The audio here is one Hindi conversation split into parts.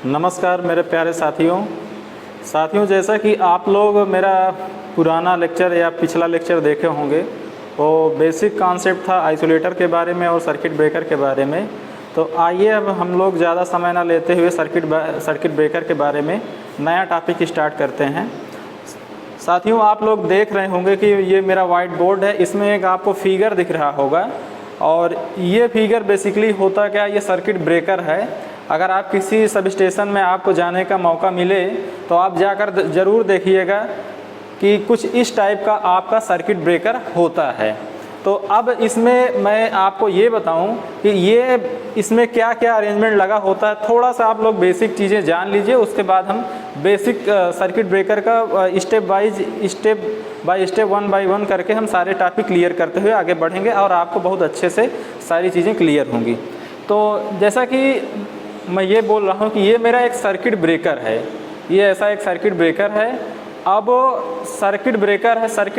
नमस्कार मेरे प्यारे साथियों, जैसा कि आप लोग मेरा पुराना लेक्चर या पिछला लेक्चर देखे होंगे, वो बेसिक कॉन्सेप्ट था आइसोलेटर के बारे में और सर्किट ब्रेकर के बारे में। तो आइए अब हम लोग ज़्यादा समय ना लेते हुए सर्किट ब्रेकर के बारे में नया टॉपिक स्टार्ट करते हैं। साथियों, आप लोग देख रहे होंगे कि ये मेरा वाइट बोर्ड है, इसमें एक आपको फिगर दिख रहा होगा और ये फिगर बेसिकली होता क्या, ये सर्किट ब्रेकर है। अगर आप किसी सब स्टेशन में आपको जाने का मौका मिले तो आप जाकर ज़रूर देखिएगा कि कुछ इस टाइप का आपका सर्किट ब्रेकर होता है। तो अब इसमें मैं आपको ये बताऊं कि ये इसमें क्या क्या अरेंजमेंट लगा होता है। थोड़ा सा आप लोग बेसिक चीज़ें जान लीजिए, उसके बाद हम बेसिक सर्किट ब्रेकर का step by step one by one करके हम सारे टॉपिक क्लियर करते हुए आगे बढ़ेंगे और आपको बहुत अच्छे से सारी चीज़ें क्लियर होंगी। तो जैसा कि मैं ये बोल रहा हूँ कि ये मेरा एक सर्किट ब्रेकर है, ये ऐसा एक सर्किट ब्रेकर है। अब सर्किट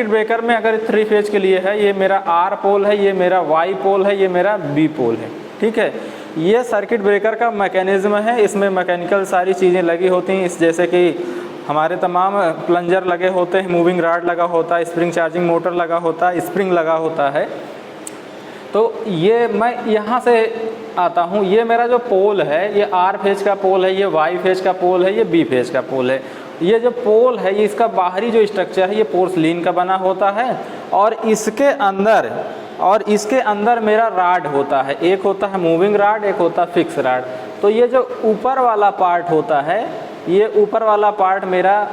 ब्रेकर में अगर 3 फेज के लिए है, ये मेरा आर पोल है, ये मेरा वाई पोल है, ये मेरा बी पोल है, ठीक है। ये सर्किट ब्रेकर का मैकेनिज्म है, इसमें मैकेनिकल सारी चीज़ें लगी होती हैं, इस जैसे कि हमारे तमाम प्लंजर लगे होते हैं, मूविंग रॉड लगा होता है, स्प्रिंग चार्जिंग मोटर लगा होता है, स्प्रिंग लगा होता है। तो ये मैं यहाँ से आता हूँ, ये मेरा जो पोल है ये आर फेज का पोल है, ये वाई फेज का पोल है, ये बी फेज का पोल है। ये जो पोल है ये इसका बाहरी जो स्ट्रक्चर है ये पोर्सलिन का बना होता है और इसके अंदर मेरा राड होता है, एक होता है मूविंग राड, एक होता है फिक्स राड। तो ये जो ऊपर वाला पार्ट होता है, ये ऊपर वाला पार्ट मेरा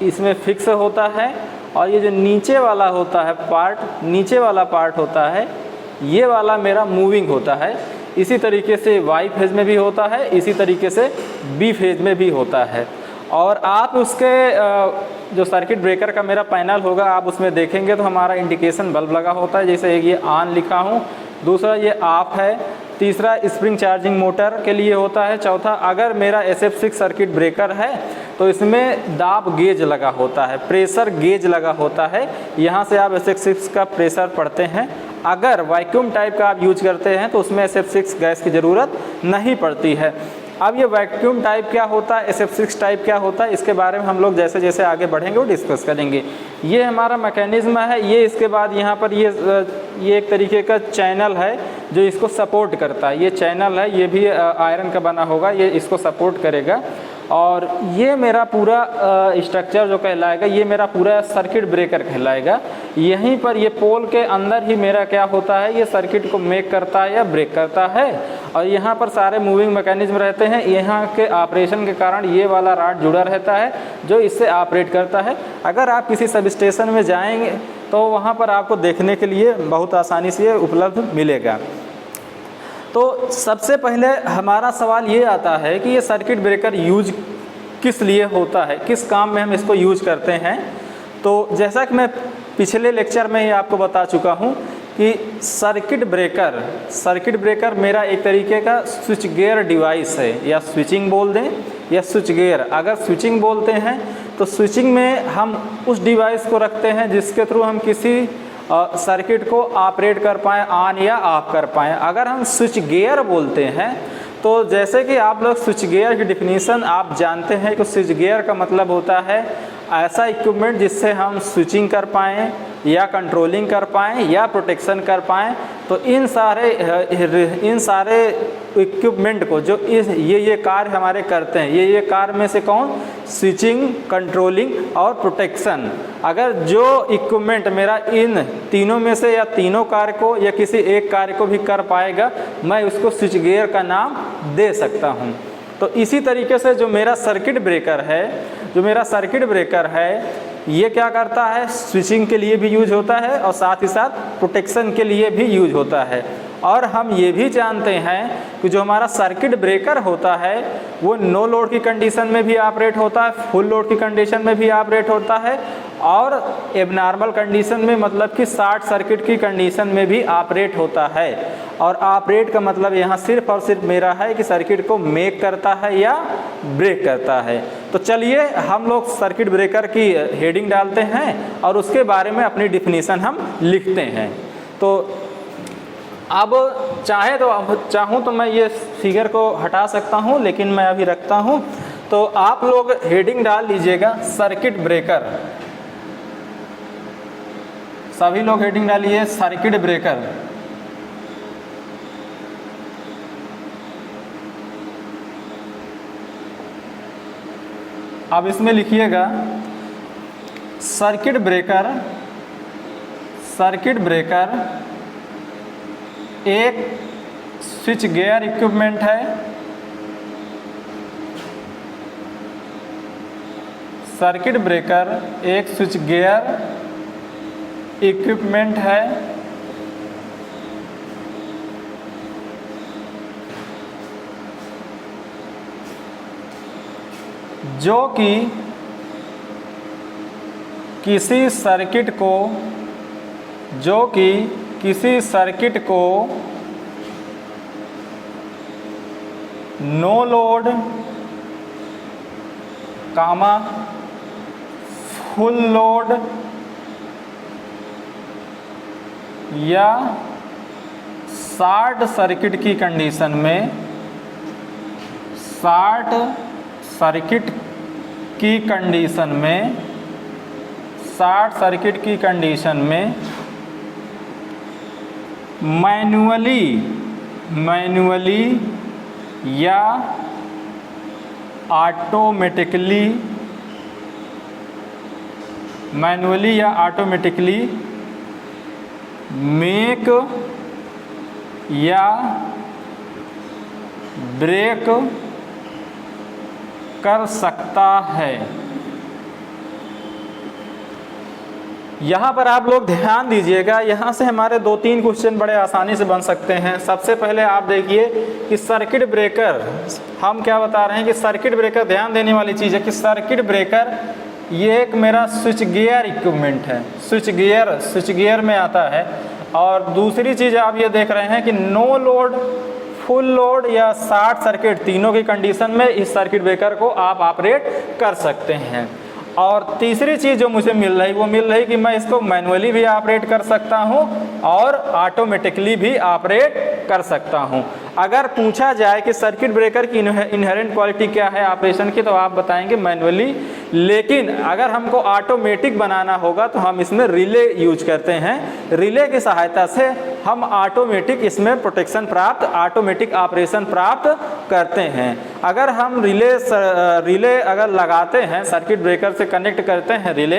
इसमें फिक्स होता है और ये जो नीचे वाला होता है नीचे वाला पार्ट होता है, ये वाला मेरा मूविंग होता है। इसी तरीके से वाई फेज में भी होता है, इसी तरीके से बी फेज में भी होता है। और आप उसके जो सर्किट ब्रेकर का मेरा पैनल होगा, आप उसमें देखेंगे तो हमारा इंडिकेशन बल्ब लगा होता है, जैसे एक ये ऑन लिखा हूँ, दूसरा ये ऑफ है, तीसरा स्प्रिंग चार्जिंग मोटर के लिए होता है, चौथा अगर मेरा SF6 सर्किट ब्रेकर है तो इसमें दाब गेज लगा होता है, प्रेशर गेज लगा होता है। यहाँ से आप SF6 का प्रेशर पढ़ते हैं। अगर वैक्यूम टाइप का आप यूज करते हैं तो उसमें SF6 गैस की ज़रूरत नहीं पड़ती है। अब ये वैक्यूम टाइप क्या होता है, SF6 टाइप क्या होता है, इसके बारे में हम लोग जैसे जैसे आगे बढ़ेंगे वो डिस्कस करेंगे। ये हमारा मैकेनिज्म है। ये इसके बाद यहाँ पर ये एक तरीके का चैनल है जो इसको सपोर्ट करता है। ये चैनल है, ये भी आयरन का बना होगा, ये इसको सपोर्ट करेगा। और ये मेरा पूरा स्ट्रक्चर जो कहलाएगा, ये मेरा पूरा सर्किट ब्रेकर कहलाएगा। यहीं पर ये पोल के अंदर ही मेरा क्या होता है, ये सर्किट को मेक करता है या ब्रेक करता है। और यहाँ पर सारे मूविंग मैकेनिज्म रहते हैं। यहाँ के ऑपरेशन के कारण ये वाला रॉड जुड़ा रहता है जो इससे ऑपरेट करता है। अगर आप किसी सब स्टेशन में जाएंगे तो वहाँ पर आपको देखने के लिए बहुत आसानी से उपलब्ध मिलेगा। तो सबसे पहले हमारा सवाल ये आता है कि ये सर्किट ब्रेकर यूज किस लिए होता है, किस काम में हम इसको यूज करते हैं। तो जैसा कि मैं पिछले लेक्चर में ही आपको बता चुका हूँ कि सर्किट ब्रेकर मेरा एक तरीके का स्विच गियर डिवाइस है, या स्विचिंग बोल दें या स्विच गियर। अगर स्विचिंग बोलते हैं तो स्विचिंग में हम उस डिवाइस को रखते हैं जिसके थ्रू हम किसी सर्किट को ऑपरेट कर पाएँ, ऑन या ऑफ कर पाएँ। अगर हम स्विच गियर बोलते हैं तो जैसे कि आप लोग स्विच गियर की डिफिनीसन आप जानते हैं कि स्विच गियर का मतलब होता है ऐसा इक्विपमेंट जिससे हम स्विचिंग कर पाएँ या कंट्रोलिंग कर पाएँ या प्रोटेक्शन कर पाएँ। तो इन सारे इक्विपमेंट को जो ये कार्य हमारे करते हैं, ये कार्य में से कौन, स्विचिंग, कंट्रोलिंग और प्रोटेक्शन। अगर जो इक्विपमेंट मेरा इन तीनों में से या तीनों कार्य को या किसी एक कार्य को भी कर पाएगा, मैं उसको स्विच गियर का नाम दे सकता हूँ। तो इसी तरीके से जो मेरा सर्किट ब्रेकर है ये क्या करता है, स्विचिंग के लिए भी यूज होता है और साथ ही साथ प्रोटेक्शन के लिए भी यूज होता है। और हम ये भी जानते हैं कि जो हमारा सर्किट ब्रेकर होता है वो नो लोड की कंडीशन में भी ऑपरेट होता है, फुल लोड की कंडीशन में भी ऑपरेट होता है और एबनॉर्मल कंडीशन में मतलब कि शॉर्ट सर्किट की कंडीशन में भी ऑपरेट होता है। और ऑपरेट का मतलब यहाँ सिर्फ और सिर्फ मेरा है कि सर्किट को मेक करता है या ब्रेक करता है। तो चलिए हम लोग सर्किट ब्रेकर की हेडिंग डालते हैं और उसके बारे में अपनी डिफिनीसन हम लिखते हैं। तो अब चाहूँ तो मैं ये फिगर को हटा सकता हूँ, लेकिन मैं अभी रखता हूँ। तो आप लोग हेडिंग डाल लीजिएगा सर्किट ब्रेकर, सभी लोग हेडिंग डालिए सर्किट ब्रेकर। अब इसमें लिखिएगा सर्किट ब्रेकर एक स्विच गियर इक्विपमेंट है। सर्किट ब्रेकर एक स्विच गियर इक्विपमेंट है जो कि किसी सर्किट को नो लोड कामा फुल लोड या शॉर्ट सर्किट की कंडीशन में मैन्युअली या ऑटोमेटिकली मेक या ब्रेक कर सकता है। यहाँ पर आप लोग ध्यान दीजिएगा, यहाँ से हमारे 2-3 क्वेश्चन बड़े आसानी से बन सकते हैं। सबसे पहले आप देखिए कि सर्किट ब्रेकर, हम क्या बता रहे हैं कि सर्किट ब्रेकर, ध्यान देने वाली चीज़ है कि सर्किट ब्रेकर ये एक मेरा स्विच गियर इक्विपमेंट है, स्विच गियर में आता है। और दूसरी चीज़ आप ये देख रहे हैं कि नो लोड, फुल लोड या शॉर्ट सर्किट, तीनों की कंडीशन में इस सर्किट ब्रेकर को आप ऑपरेट कर सकते हैं। और तीसरी चीज़ जो मुझे मिल रही कि मैं इसको मैनुअली भी ऑपरेट कर सकता हूं और ऑटोमेटिकली भी ऑपरेट कर सकता हूं। अगर पूछा जाए कि सर्किट ब्रेकर की इनहेरेंट क्वालिटी क्या है ऑपरेशन की, तो आप बताएंगे मैनुअली। लेकिन अगर हमको ऑटोमेटिक बनाना होगा तो हम इसमें रिले यूज करते हैं। रिले की सहायता से हम ऑटोमेटिक इसमें प्रोटेक्शन प्राप्त, ऑटोमेटिक ऑपरेशन प्राप्त करते हैं। अगर हम रिले अगर लगाते हैं, सर्किट ब्रेकर से कनेक्ट करते हैं रिले,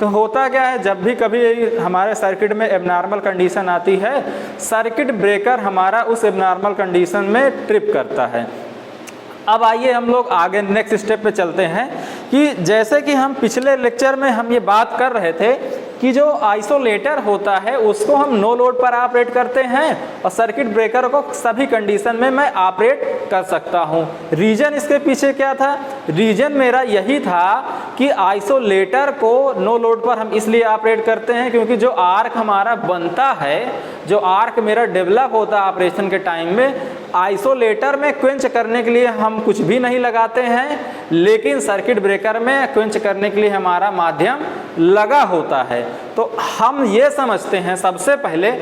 तो होता क्या है, जब भी कभी हमारे सर्किट में एबनॉर्मल कंडीशन आती है, सर्किट ब्रेकर हमारा उस एबनॉर्मल कंडीशन में ट्रिप करता है। अब आइए हम लोग आगे नेक्स्ट स्टेप पे चलते हैं कि जैसे कि हम पिछले लेक्चर में हम ये बात कर रहे थे कि जो आइसोलेटर होता है उसको हम नो लोड पर ऑपरेट करते हैं और सर्किट ब्रेकर को सभी कंडीशन में मैं ऑपरेट कर सकता हूं। रीजन इसके पीछे क्या था? रीजन मेरा यही था कि आइसोलेटर को नो लोड पर हम इसलिए ऑपरेट करते हैं क्योंकि जो आर्क हमारा बनता है, जो आर्क मेरा डेवलप होता है ऑपरेशन के टाइम में, आइसोलेटर में क्वेंच करने के लिए हम कुछ भी नहीं लगाते हैं, लेकिन सर्किट ब्रेकर में क्वेंच करने के लिए हमारा माध्यम लगा होता है। तो हम ये समझते हैं, सबसे पहले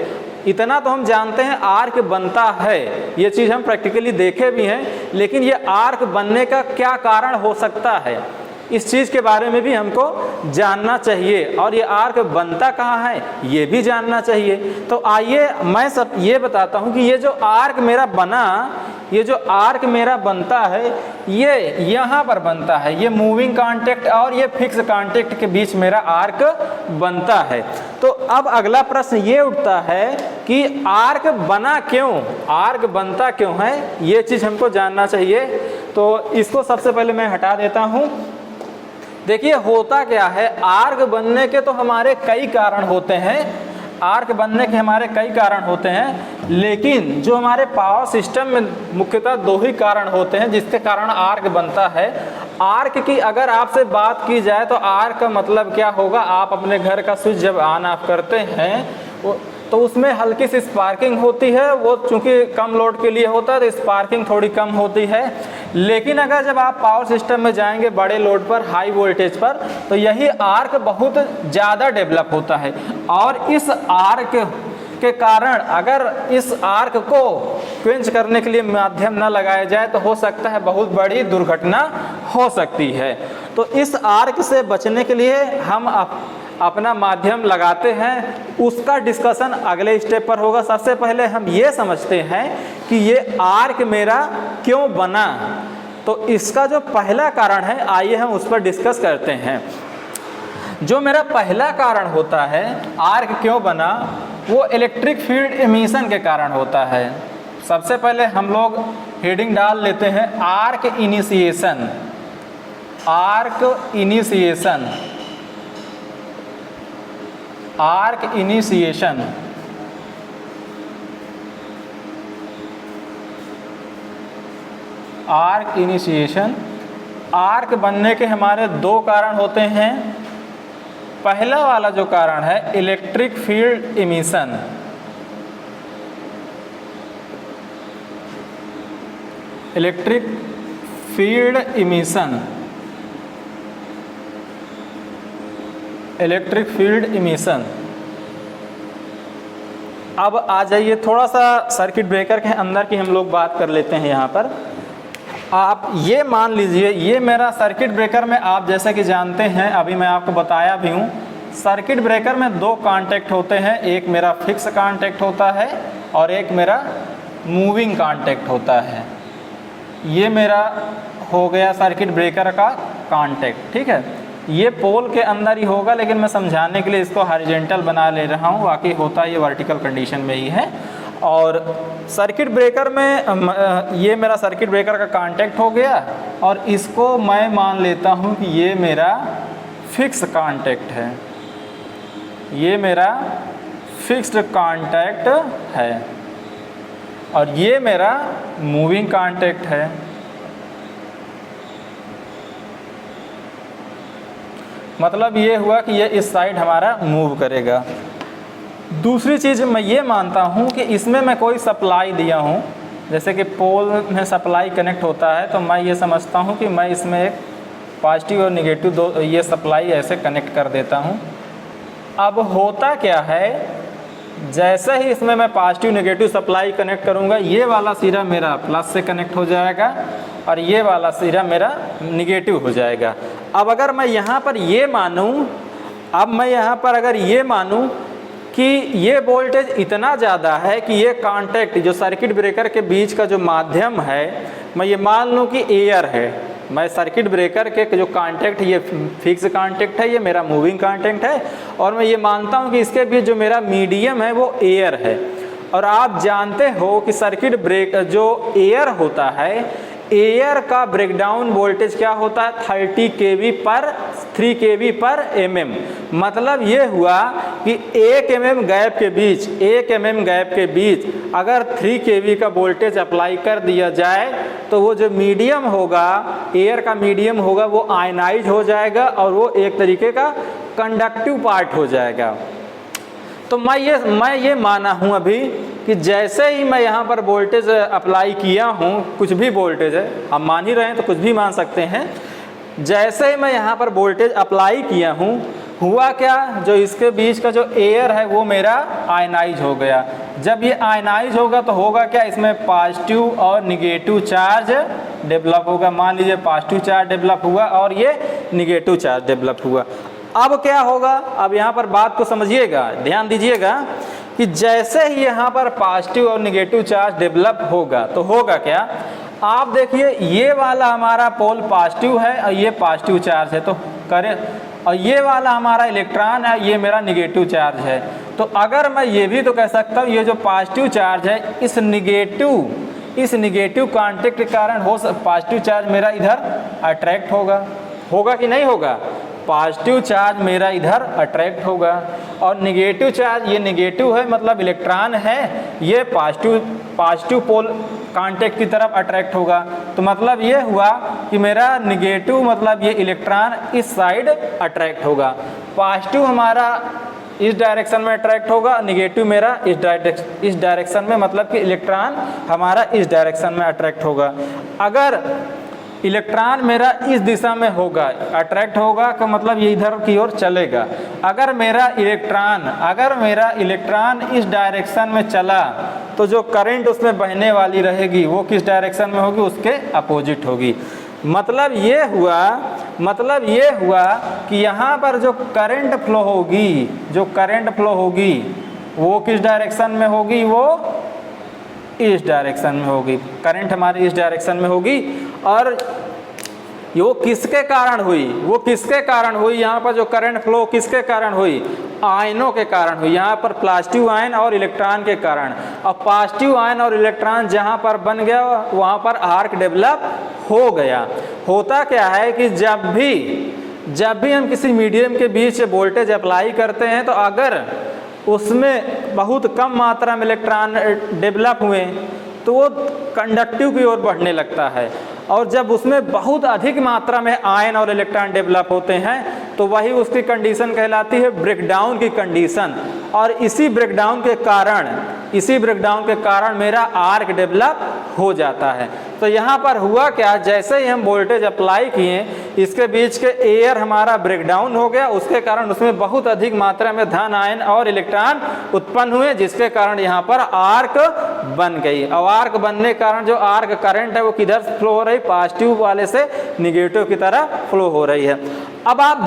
इतना तो हम जानते हैं आर्क बनता है, ये चीज़ हम प्रैक्टिकली देखे भी हैं, लेकिन ये आर्क बनने का क्या कारण हो सकता है, इस चीज़ के बारे में भी हमको जानना चाहिए। और ये आर्क बनता कहाँ है ये भी जानना चाहिए। तो आइए मैं सब ये बताता हूँ कि ये जो आर्क मेरा बना, ये जो आर्क मेरा बनता है ये यहाँ पर बनता है, ये मूविंग कांटेक्ट और ये फिक्स कांटेक्ट के बीच मेरा आर्क बनता है। तो अब अगला प्रश्न ये उठता है कि आर्क बना क्यों, आर्क बनता क्यों है, ये चीज़ हमको जानना चाहिए। तो इसको सबसे पहले मैं हटा देता हूँ। देखिए होता क्या है, आर्क बनने के तो हमारे कई कारण होते हैं, आर्क बनने के हमारे कई कारण होते हैं, लेकिन जो हमारे पावर सिस्टम में मुख्यतः 2 ही कारण होते हैं जिसके कारण आर्क बनता है। आर्क की अगर आपसे बात की जाए तो आर्क का मतलब क्या होगा, आप अपने घर का स्विच जब ऑन ऑफ करते हैं तो उसमें हल्की सी स्पार्किंग होती है, वो चूंकि कम लोड के लिए होता है तो स्पार्किंग थोड़ी कम होती है। लेकिन अगर जब आप पावर सिस्टम में जाएंगे बड़े लोड पर, हाई वोल्टेज पर, तो यही आर्क बहुत ज़्यादा डेवलप होता है। और इस आर्क के कारण अगर इस आर्क को क्वेंच करने के लिए माध्यम न लगाया जाए तो हो सकता है बहुत बड़ी दुर्घटना हो सकती है। तो इस आर्क से बचने के लिए हम अपना माध्यम लगाते हैं, उसका डिस्कशन अगले स्टेप पर होगा। सबसे पहले हम ये समझते हैं कि ये आर्क मेरा क्यों बना। तो इसका जो पहला कारण है, आइए हम उस पर डिस्कस करते हैं। जो मेरा पहला कारण होता है आर्क क्यों बना, वो इलेक्ट्रिक फील्ड एमिशन के कारण होता है। सबसे पहले हम लोग हेडिंग डाल लेते हैं arc initiation. Arc initiation, arc initiation. Arc initiation, arc बनने के हमारे दो कारण होते हैं। पहला वाला जो कारण है electric field emission. Electric field emission, electric field emission. अब आ जाइए थोड़ा सा सर्किट ब्रेकर के अंदर की हम लोग बात कर लेते हैं। यहाँ पर आप ये मान लीजिए, ये मेरा सर्किट ब्रेकर में आप जैसे कि जानते हैं, अभी मैं आपको बताया भी हूँ, सर्किट ब्रेकर में दो कांटेक्ट होते हैं। एक मेरा फिक्स कांटेक्ट होता है और एक मेरा मूविंग कांटेक्ट होता है। ये मेरा हो गया सर्किट ब्रेकर का कांटेक्ट, ठीक है। ये पोल के अंदर ही होगा, लेकिन मैं समझाने के लिए इसको हॉरिजॉन्टल बना ले रहा हूँ, बाकी होता ये वर्टिकल कंडीशन में ही है। और सर्किट ब्रेकर में ये मेरा सर्किट ब्रेकर का कांटेक्ट हो गया और इसको मैं मान लेता हूँ कि ये मेरा फिक्स कांटेक्ट है। ये मेरा फिक्स्ड कांटेक्ट है और ये मेरा मूविंग कांटेक्ट है। मतलब ये हुआ कि ये इस साइड हमारा मूव करेगा। दूसरी चीज़ मैं ये मानता हूँ कि इसमें मैं कोई सप्लाई दिया हूँ, जैसे कि पोल में सप्लाई कनेक्ट होता है, तो मैं ये समझता हूँ कि मैं इसमें एक पॉजिटिव और निगेटिव दो ये सप्लाई ऐसे कनेक्ट कर देता हूँ। अब होता क्या है, जैसे ही इसमें मैं पॉजिटिव नेगेटिव सप्लाई कनेक्ट करूँगा, ये वाला सिरा मेरा प्लस से कनेक्ट हो जाएगा और ये वाला सिरा मेरा निगेटिव हो जाएगा। अब अगर मैं यहाँ पर ये मानूँ, अब मैं यहाँ पर अगर ये मानूँ कि ये वोल्टेज इतना ज़्यादा है कि ये कांटेक्ट जो सर्किट ब्रेकर के बीच का जो माध्यम है, मैं ये मान लूँ कि एयर है। मैं सर्किट ब्रेकर के जो कांटेक्ट, ये फिक्स कांटेक्ट है, ये मेरा मूविंग कांटेक्ट है, और मैं ये मानता हूँ कि इसके बीच जो मेरा मीडियम है वो एयर है। और आप जानते हो कि सर्किट ब्रेक जो एयर होता है, एयर का ब्रेकडाउन वोल्टेज क्या होता है, 30 kV पर 3 kV पर mm। मतलब ये हुआ कि 1 mm गैप के बीच, 1 mm गैप के बीच अगर 3 kV का वोल्टेज अप्लाई कर दिया जाए तो वो जो मीडियम होगा, एयर का मीडियम होगा, वो आयनाइज हो जाएगा और वो एक तरीके का कंडक्टिव पार्ट हो जाएगा। तो मैं ये माना हूँ अभी कि जैसे ही मैं यहाँ पर वोल्टेज अप्लाई किया हूँ, कुछ भी वोल्टेज है, हम मान ही रहे हैं तो कुछ भी मान सकते हैं। जैसे ही मैं यहाँ पर वोल्टेज अप्लाई किया हूँ, हुआ क्या, जो इसके बीच का जो एयर है वो मेरा आयनाइज हो गया। जब ये आयनाइज होगा तो होगा क्या, इसमें पॉजिटिव और निगेटिव चार्ज डेवलप होगा। मान लीजिए पॉजिटिव चार्ज डेवलप हुआ और ये निगेटिव चार्ज डेवलप हुआ। अब क्या होगा, अब यहाँ पर बात को समझिएगा, ध्यान दीजिएगा कि जैसे ही यहाँ पर पॉजिटिव और निगेटिव चार्ज डेवलप होगा तो होगा क्या, आप देखिए ये वाला हमारा पोल पॉजिटिव है और ये पॉजिटिव चार्ज है, तो करें, और ये वाला हमारा इलेक्ट्रॉन है, ये मेरा निगेटिव चार्ज है। तो अगर मैं ये भी तो कह सकता हूँ ये जो पॉजिटिव चार्ज है, इस निगेटिव कांटेक्ट के कारण पॉजिटिव चार्ज मेरा इधर अट्रैक्ट होगा कि नहीं होगा, पॉजिटिव चार्ज मेरा इधर अट्रैक्ट होगा। और निगेटिव चार्ज, ये निगेटिव है मतलब इलेक्ट्रॉन है, ये पॉजिटिव पोल कांटेक्ट की तरफ अट्रैक्ट होगा। तो मतलब ये हुआ कि मेरा निगेटिव मतलब ये इलेक्ट्रॉन इस साइड अट्रैक्ट होगा, पॉजिटिव हमारा इस डायरेक्शन में अट्रैक्ट होगा, निगेटिव मेरा इस डायरेक्शन में, मतलब कि इलेक्ट्रॉन हमारा इस डायरेक्शन में अट्रैक्ट होगा। अगर इलेक्ट्रॉन मेरा इस दिशा में होगा, अट्रैक्ट होगा का मतलब ये इधर की ओर चलेगा। अगर मेरा इलेक्ट्रॉन इस डायरेक्शन में चला तो जो करंट उसमें बहने वाली रहेगी वो किस डायरेक्शन में होगी, उसके अपोजिट होगी। मतलब ये हुआ कि यहाँ पर जो करंट फ्लो होगी वो किस डायरेक्शन में होगी, वो इस डायरेक्शन में होगी। करंट हमारी इस डायरेक्शन में होगी। और वो किसके कारण हुई, यहाँ पर जो करंट फ्लो किसके कारण हुई, आयनों के कारण हुई। यहाँ पर पॉजिटिव आयन और इलेक्ट्रॉन के कारण। और पॉजिटिव आयन और इलेक्ट्रॉन जहाँ पर बन गया वहाँ पर आर्क डेवलप हो गया। होता क्या है कि जब भी हम किसी मीडियम के बीच वोल्टेज अप्लाई करते हैं तो अगर उसमें बहुत कम मात्रा में इलेक्ट्रॉन डेवलप हुए तो वो कंडक्टिव की ओर बढ़ने लगता है। और जब उसमें बहुत अधिक मात्रा में आयन और इलेक्ट्रॉन डेवलप होते हैं तो वही उसकी कंडीशन कहलाती है ब्रेकडाउन की कंडीशन। और इसी ब्रेकडाउन के कारण मेरा आर्क डेवलप हो जाता है। तो यहाँ पर हुआ क्या, जैसे ही हम वोल्टेज अप्लाई किए इसके बीच के एयर हमारा ब्रेकडाउन हो गया, उसके कारण उसमें बहुत अधिक मात्रा में धन आयन और इलेक्ट्रॉन उत्पन्न हुए, जिसके कारण यहाँ पर आर्क बन गई। और आर्क बनने के कारण जो आर्क करंट है वो किधर फ्लो हो रही, पॉजिटिव वाले से निगेटिव की तरह फ्लो हो रही है। अब आप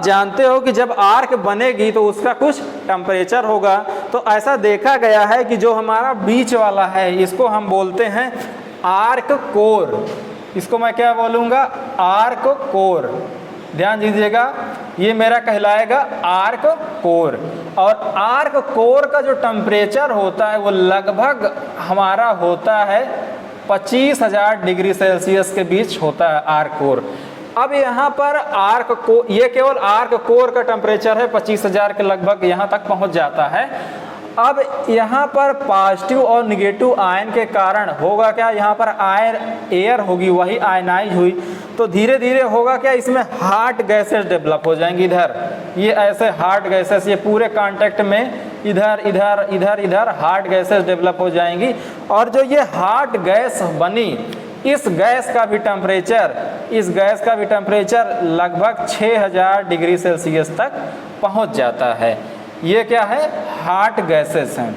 जानते हो कि जब आर्क बनेगी तो उसका कुछ टेम्परेचर होगा। तो ऐसा देखा गया है कि जो हमारा बीच वाला है इसको हम बोलते हैं आर्क कोर। इसको मैं क्या बोलूँगा, आर्क कोर। ध्यान दीजिएगा, ये मेरा कहलाएगा आर्क कोर। और आर्क कोर का जो टेम्परेचर होता है वो लगभग हमारा होता है 25,000 डिग्री सेल्सियस के बीच होता है आर्क कोर। अब यहाँ पर ये केवल आर्क कोर का टेम्परेचर है 25,000 के लगभग यहाँ तक पहुँच जाता है। अब यहाँ पर पॉजिटिव और निगेटिव आयन के कारण होगा क्या, यहाँ पर एयर होगी वही आयनाइज हुई तो धीरे धीरे होगा क्या, इसमें हॉट गैसेस डेवलप हो जाएंगी। इधर ये ऐसे हॉट गैसेस, ये पूरे कांटेक्ट में इधर हॉट गैसेस डेवलप हो जाएंगी। और जो ये हॉट गैस बनी इस गैस का भी टेम्परेचर लगभग 6,000 डिग्री सेल्सियस तक पहुंच जाता है। ये क्या है, हॉट गैसेस हैं।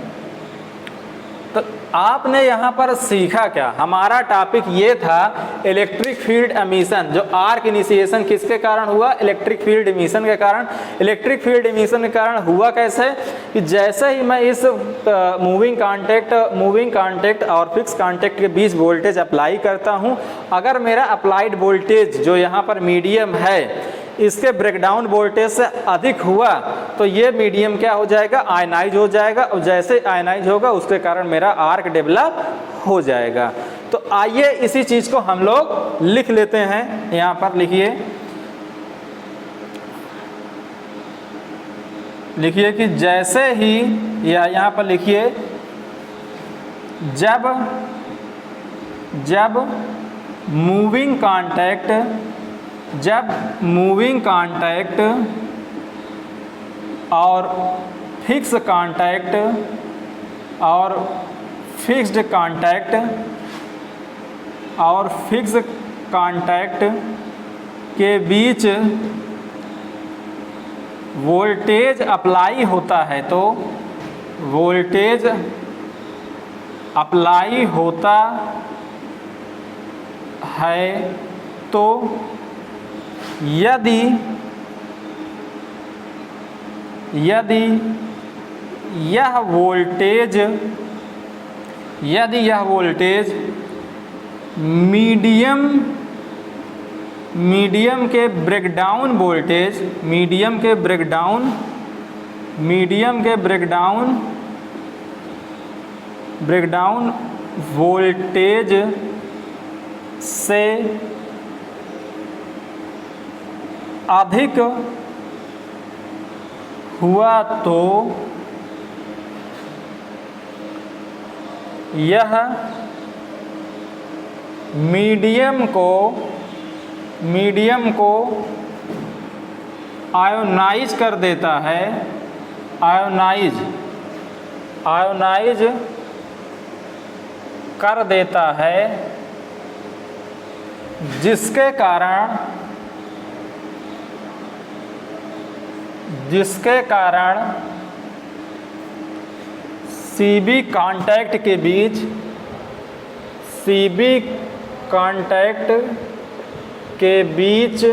तो आपने यहाँ पर सीखा क्या, हमारा टॉपिक ये था इलेक्ट्रिक फील्ड एमिशन। जो आर्क इनिशिएशन किसके कारण हुआ, इलेक्ट्रिक फील्ड एमिशन के कारण। इलेक्ट्रिक फील्ड एमिशन के कारण हुआ कैसे कि जैसे ही मैं इस मूविंग कांटेक्ट और फिक्स कांटेक्ट के बीच वोल्टेज अप्लाई करता हूँ, अगर मेरा अप्लाइड वोल्टेज जो यहाँ पर मीडियम है इसके ब्रेकडाउन वोल्टेज से अधिक हुआ तो ये मीडियम क्या हो जाएगा, आयनाइज हो जाएगा। और जैसे आयनाइज होगा उसके कारण मेरा आर्क डेवलप हो जाएगा। तो आइए इसी चीज़ को हम लोग लिख लेते हैं। यहाँ पर लिखिए कि जैसे ही या यहाँ पर लिखिए जब मूविंग कांटेक्ट और फिक्स्ड कांटेक्ट के बीच वोल्टेज अप्लाई होता है तो वोल्टेज अप्लाई होता है तो यदि यह वोल्टेज मीडियम के ब्रेकडाउन वोल्टेज से अधिक हुआ तो यह मीडियम को आयोनाइज कर देता है, आयोनाइज कर देता है जिसके कारण CB कांटेक्ट के बीच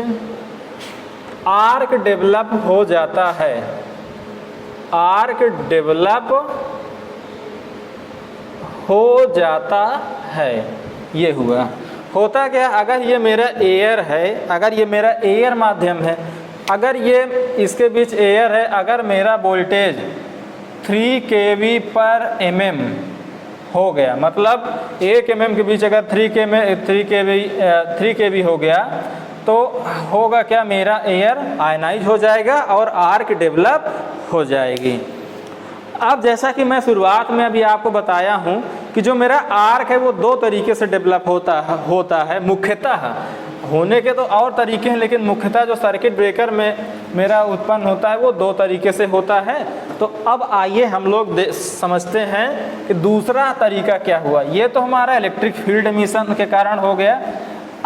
आर्क डेवलप हो जाता है। आर्क डेवलप हो जाता है। ये हुआ। होता क्या, अगर ये मेरा एयर है, अगर ये मेरा एयर माध्यम है, अगर ये इसके बीच एयर है, अगर मेरा वोल्टेज 3 kV पर mm हो गया, मतलब 1 mm के बीच अगर 3 kV हो गया, तो होगा क्या, मेरा एयर आयनाइज हो जाएगा और आर्क डेवलप हो जाएगी। अब जैसा कि मैं शुरुआत में अभी आपको बताया हूँ कि जो मेरा आर्क है वो 2 तरीके से डेवलप होता है मुख्यतः। होने के तो और तरीके हैं, लेकिन मुख्यतः जो सर्किट ब्रेकर में मेरा उत्पन्न होता है वो 2 तरीके से होता है। तो अब आइए हम लोग समझते हैं कि दूसरा तरीका क्या हुआ। ये तो हमारा इलेक्ट्रिक फील्ड एमिशन के कारण हो गया।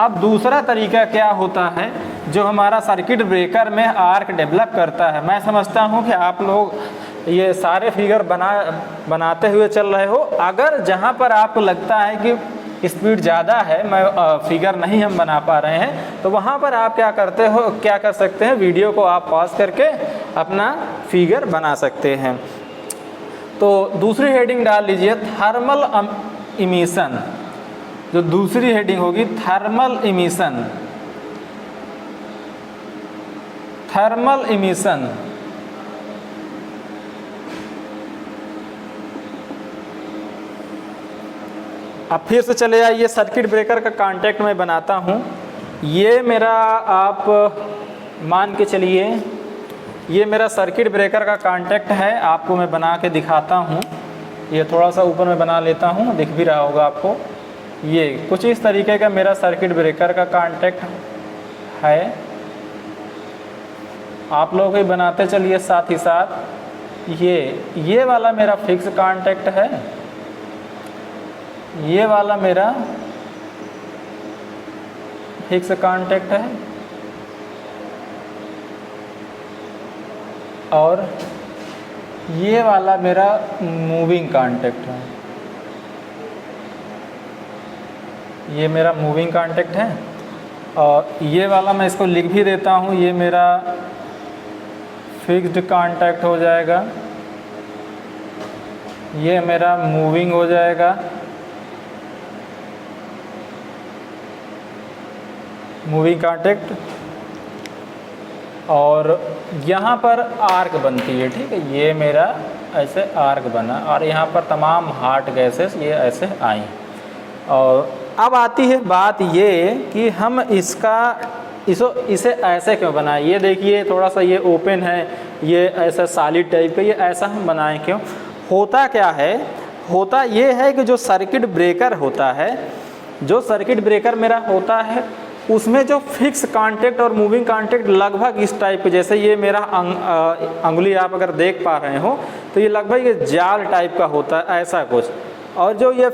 अब दूसरा तरीका क्या होता है जो हमारा सर्किट ब्रेकर में आर्क डेवलप करता है। मैं समझता हूँ कि आप लोग ये सारे फिगर बनाते हुए चल रहे हो। अगर जहाँ पर आपको लगता है कि स्पीड ज़्यादा है, मैं फिगर नहीं हम बना पा रहे हैं, तो वहाँ पर आप क्या कर सकते हैं, वीडियो को आप पॉज करके अपना फिगर बना सकते हैं। तो दूसरी हेडिंग डाल लीजिए, थर्मल इमिशन। जो दूसरी हेडिंग होगी थर्मल इमिशन। थर्मल इमिशन अब फिर से चले आइए, सर्किट ब्रेकर का कांटेक्ट मैं बनाता हूँ। ये मेरा, आप मान के चलिए, ये मेरा सर्किट ब्रेकर का कांटेक्ट है। आपको मैं बना के दिखाता हूँ। ये थोड़ा सा ऊपर में बना लेता हूँ, दिख भी रहा होगा आपको। ये कुछ इस तरीके का मेरा सर्किट ब्रेकर का कांटेक्ट है। आप लोग भी बनाते चलिए साथ ही साथ। ये वाला मेरा फिक्स कांटेक्ट है, ये वाला मेरा फिक्स कांटेक्ट है, और ये वाला मेरा मूविंग कांटेक्ट है। ये मेरा मूविंग कांटेक्ट है, और ये वाला मैं इसको लिख भी देता हूँ, ये मेरा फिक्स्ड कांटेक्ट हो जाएगा। ये मेरा मूविंग हो जाएगा, मूविंग कांटेक्ट, और यहाँ पर आर्क बनती है, ठीक है। ये मेरा ऐसे आर्क बना, और यहाँ पर तमाम हॉट गैसेस ये ऐसे आई। और अब आती है बात ये कि हम इसे ऐसे क्यों बनाएं। ये देखिए थोड़ा सा ये ओपन है, ये ऐसा सॉलिड टाइप का, ये ऐसा हम बनाएं क्यों। होता क्या है, होता ये है कि जो सर्किट ब्रेकर होता है, जो सर्किट ब्रेकर मेरा होता है, उसमें जो फिक्स कांटेक्ट और मूविंग कांटेक्ट लगभग इस टाइप के, जैसे ये मेरा अंगुली आप अगर देख पा रहे हो तो ये लगभग ये जाल टाइप का होता है, ऐसा कुछ। और जो ये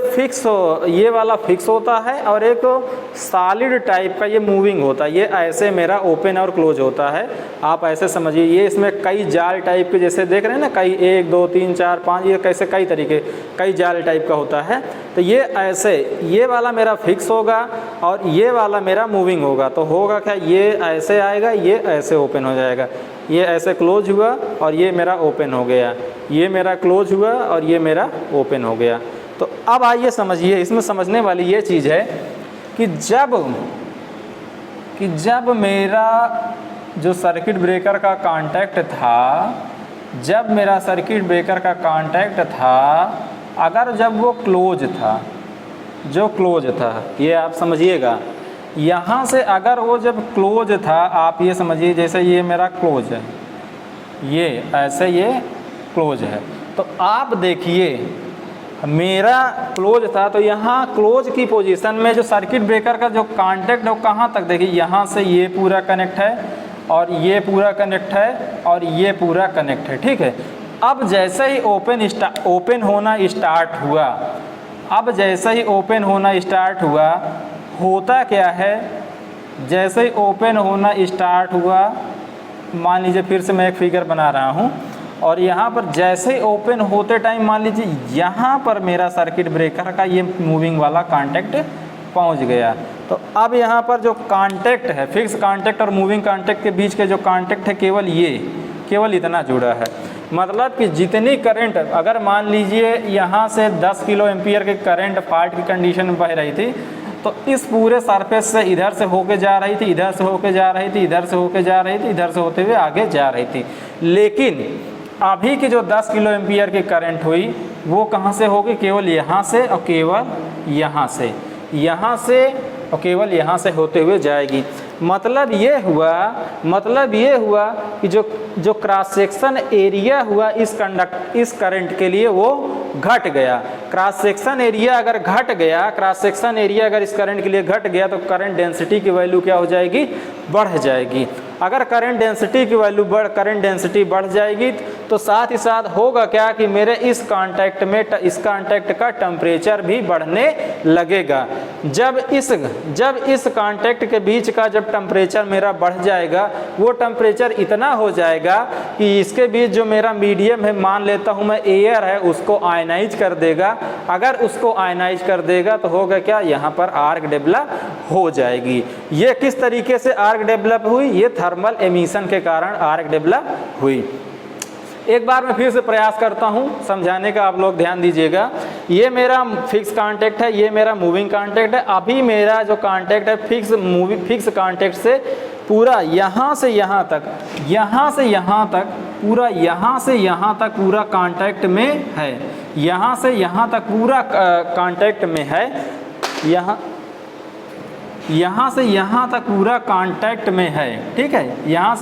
ये वाला फिक्स होता है, और एक सॉलिड टाइप का ये मूविंग होता है। ये ऐसे मेरा ओपन और क्लोज होता है, आप ऐसे समझिए। ये इसमें कई जाल टाइप के जैसे देख रहे हैं ना, कई 1 2 3 4 5, ये कैसे कई तरीके, कई जाल टाइप का होता है। तो ये ऐसे, ये वाला मेरा फिक्स होगा और ये वाला मेरा मूविंग होगा। तो होगा क्या, ये ऐसे आएगा, ये ऐसे ओपन हो जाएगा, ये ऐसे क्लोज हुआ और ये मेरा ओपन हो गया, ये मेरा क्लोज हुआ और ये मेरा ओपन हो गया। तो अब आइए समझिए, इसमें समझने वाली ये चीज़ है कि जब मेरा जो सर्किट ब्रेकर का कांटेक्ट था, जब मेरा सर्किट ब्रेकर का कांटेक्ट था, अगर जब वो क्लोज था, जो क्लोज था, ये आप समझिएगा, यहाँ से अगर वो जब क्लोज था, आप ये समझिए जैसे ये मेरा क्लोज है, ये ऐसे ये क्लोज है। तो आप देखिए मेरा क्लोज था, तो यहाँ क्लोज की पोजीशन में जो सर्किट ब्रेकर का जो कांटेक्ट है वो कहाँ तक, देखिए यहाँ से ये पूरा कनेक्ट है और ये पूरा कनेक्ट है और ये पूरा कनेक्ट है, ठीक है। अब जैसे ही ओपन होना स्टार्ट हुआ, अब जैसे ही ओपन होना स्टार्ट हुआ, होता क्या है जैसे ही ओपन होना स्टार्ट हुआ, मान लीजिए फिर से मैं एक फिगर बना रहा हूँ, और यहाँ पर जैसे ही ओपन होते टाइम मान लीजिए यहाँ पर मेरा सर्किट ब्रेकर का ये मूविंग वाला कांटेक्ट पहुँच गया। तो अब यहाँ पर जो कांटेक्ट है, फिक्स कांटेक्ट और मूविंग कांटेक्ट के बीच के जो कांटेक्ट है केवल इतना जुड़ा है। मतलब कि जितनी करंट, अगर मान लीजिए यहाँ से 10 किलो एम्पियर के करंट फॉल्ट की कंडीशन में बह रही थी, तो इस पूरे सरफेस से इधर से होके जा रही थी, इधर से होके जा रही थी, इधर से होके जा रही थी, इधर से होते हुए आगे जा रही थी। लेकिन अभी की जो 10 किलो एम्पियर की करंट हुई वो कहाँ से होगी? केवल यहाँ से और केवल यहाँ से, यहाँ से और केवल यहाँ से होते हुए जाएगी। मतलब ये हुआ कि जो क्रॉस सेक्शन एरिया हुआ इस करंट के लिए वो घट गया। क्रॉस सेक्शन एरिया अगर घट गया, क्रॉस सेक्शन एरिया अगर इस करंट के लिए घट गया तो करंट डेंसिटी की वैल्यू क्या हो जाएगी? बढ़ जाएगी। अगर करंट डेंसिटी बढ़ जाएगी तो साथ ही साथ होगा क्या कि मेरे इस कांटेक्ट का टेम्परेचर भी बढ़ने लगेगा। जब इस कांटेक्ट के बीच का जब टेम्परेचर मेरा बढ़ जाएगा, वो टेम्परेचर इतना हो जाएगा कि इसके बीच जो मेरा मीडियम है, मान लेता हूँ मैं एयर है, उसको आयनाइज कर देगा। अगर उसको आयनाइज कर देगा तो होगा क्या? यहाँ पर आर्क डेवलप हो जाएगी। ये किस तरीके से आर्क डेवलप हुई? ये थर्मल एमिशन के कारण आर्क डेवलप हुई। एक बार मैं फिर से प्रयास करता हूँ समझाने का, आप लोग ध्यान दीजिएगा। ये मेरा फिक्स कांटेक्ट है, ये मेरा मूविंग कांटेक्ट है। अभी मेरा जो कांटेक्ट है फिक्स कांटेक्ट से पूरा यहाँ से यहाँ तक, पूरा यहाँ से यहाँ तक पूरा कांटेक्ट में है, यहाँ से यहाँ तक पूरा कांटेक्ट में है, यहाँ से यहाँ तक पूरा कांटेक्ट में है, ठीक है। यहाँ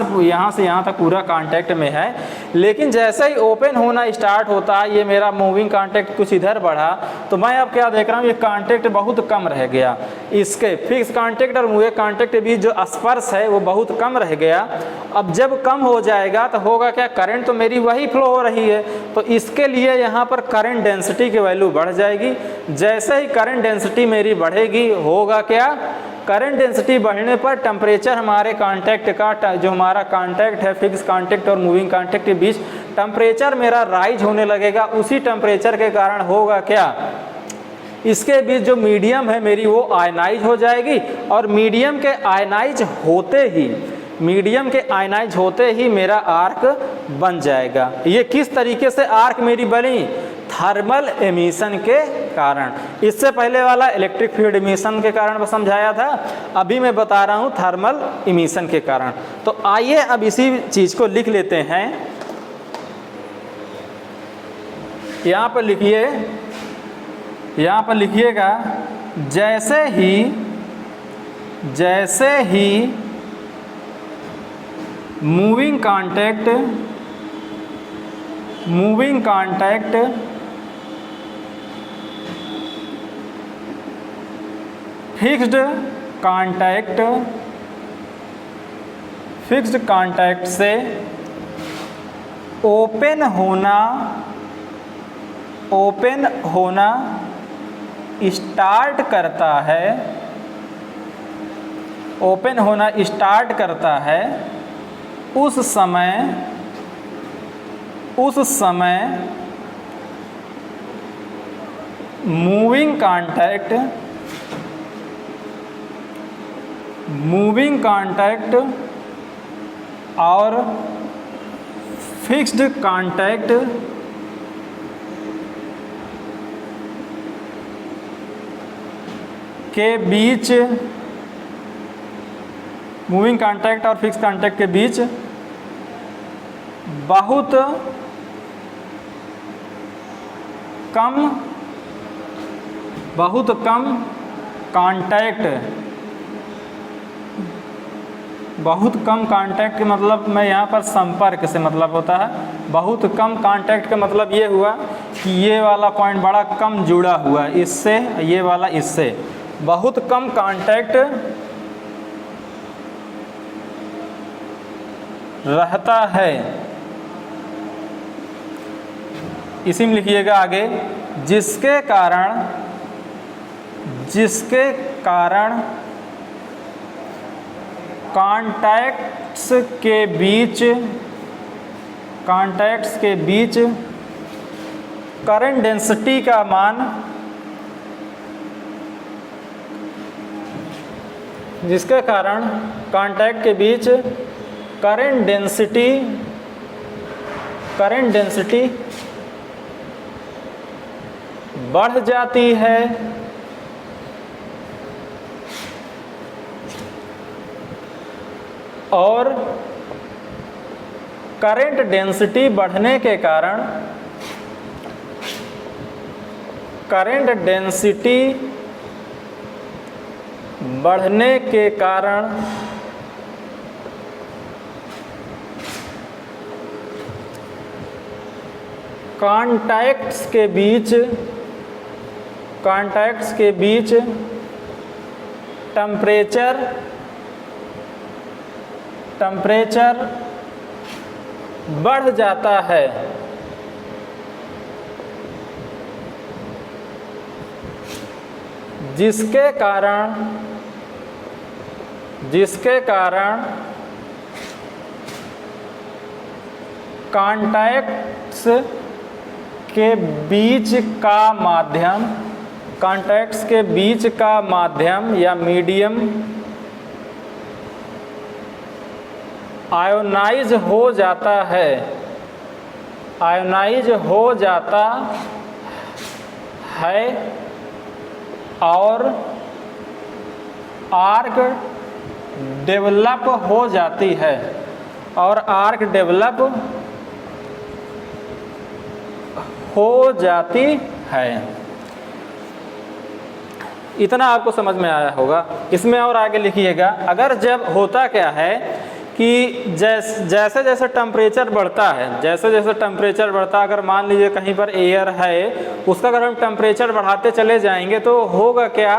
से यहाँ तक पूरा कांटेक्ट में है। लेकिन जैसे ही ओपन होना स्टार्ट होता है, ये मेरा मूविंग कांटेक्ट कुछ इधर बढ़ा, तो मैं अब क्या देख रहा हूँ? ये कांटेक्ट बहुत कम रह गया। इसके फिक्स कांटेक्ट और मूविंग कांटेक्ट के बीच जो स्पर्श है वो बहुत कम रह गया। अब जब कम हो जाएगा तो होगा क्या? करंट तो मेरी वही फ्लो हो रही है, तो इसके लिए यहाँ पर करंट डेंसिटी की वैल्यू बढ़ जाएगी। जैसे ही करंट डेंसिटी मेरी बढ़ेगी, होगा क्या? करंट डेंसिटी बढ़ने पर टेम्परेचर हमारे कांटेक्ट का, जो हमारा कांटेक्ट है फिक्स कांटेक्ट और मूविंग कांटेक्ट के बीच, टेम्परेचर मेरा राइज होने लगेगा। उसी टेम्परेचर के कारण होगा क्या? इसके बीच जो मीडियम है मेरी वो आयनाइज हो जाएगी, और मीडियम के आयनाइज होते ही मेरा आर्क बन जाएगा। ये किस तरीके से आर्क मेरी बनी? थर्मल एमिशन के कारण। इससे पहले वाला इलेक्ट्रिक फील्ड एमिशन के कारण समझाया था, अभी मैं बता रहा हूँ थर्मल एमिशन के कारण। तो आइए अब इसी चीज़ को लिख लेते हैं। यहाँ पर लिखिएगा, जैसे ही मूविंग कांटेक्ट फिक्स्ड कांटेक्ट से ओपन होना स्टार्ट करता है, उस समय मूविंग कांटेक्ट और फिक्स्ड कांटेक्ट के बीच, मूविंग कांटेक्ट और फिक्स कांटेक्ट के बीच बहुत कम कांटेक्ट मतलब मैं यहाँ पर संपर्क से मतलब होता है, बहुत कम कांटेक्ट का मतलब ये हुआ कि ये वाला पॉइंट बड़ा कम जुड़ा हुआ है इससे, ये वाला इससे, बहुत कम कांटेक्ट रहता है। इसी में लिखिएगा आगे, जिसके कारण कॉन्टैक्ट्स के बीच करंट डेंसिटी का मान, जिसके कारण कॉन्टैक्ट के बीच करंट डेंसिटी बढ़ जाती है और करंट डेंसिटी बढ़ने के कारण कॉन्टैक्ट्स के बीच टेम्परेचर बढ़ जाता है, जिसके कारण कॉन्टैक्ट्स के बीच का माध्यम या मीडियम आयोनाइज हो जाता है और आर्क डेवलप हो जाती है इतना आपको समझ में आया होगा। इसमें और आगे लिखिएगा, अगर जब होता क्या है कि जैसे जैसे टेम्परेचर बढ़ता है, अगर मान लीजिए कहीं पर एयर है, उसका अगर हम टेम्परेचर बढ़ाते चले जाएंगे तो होगा क्या,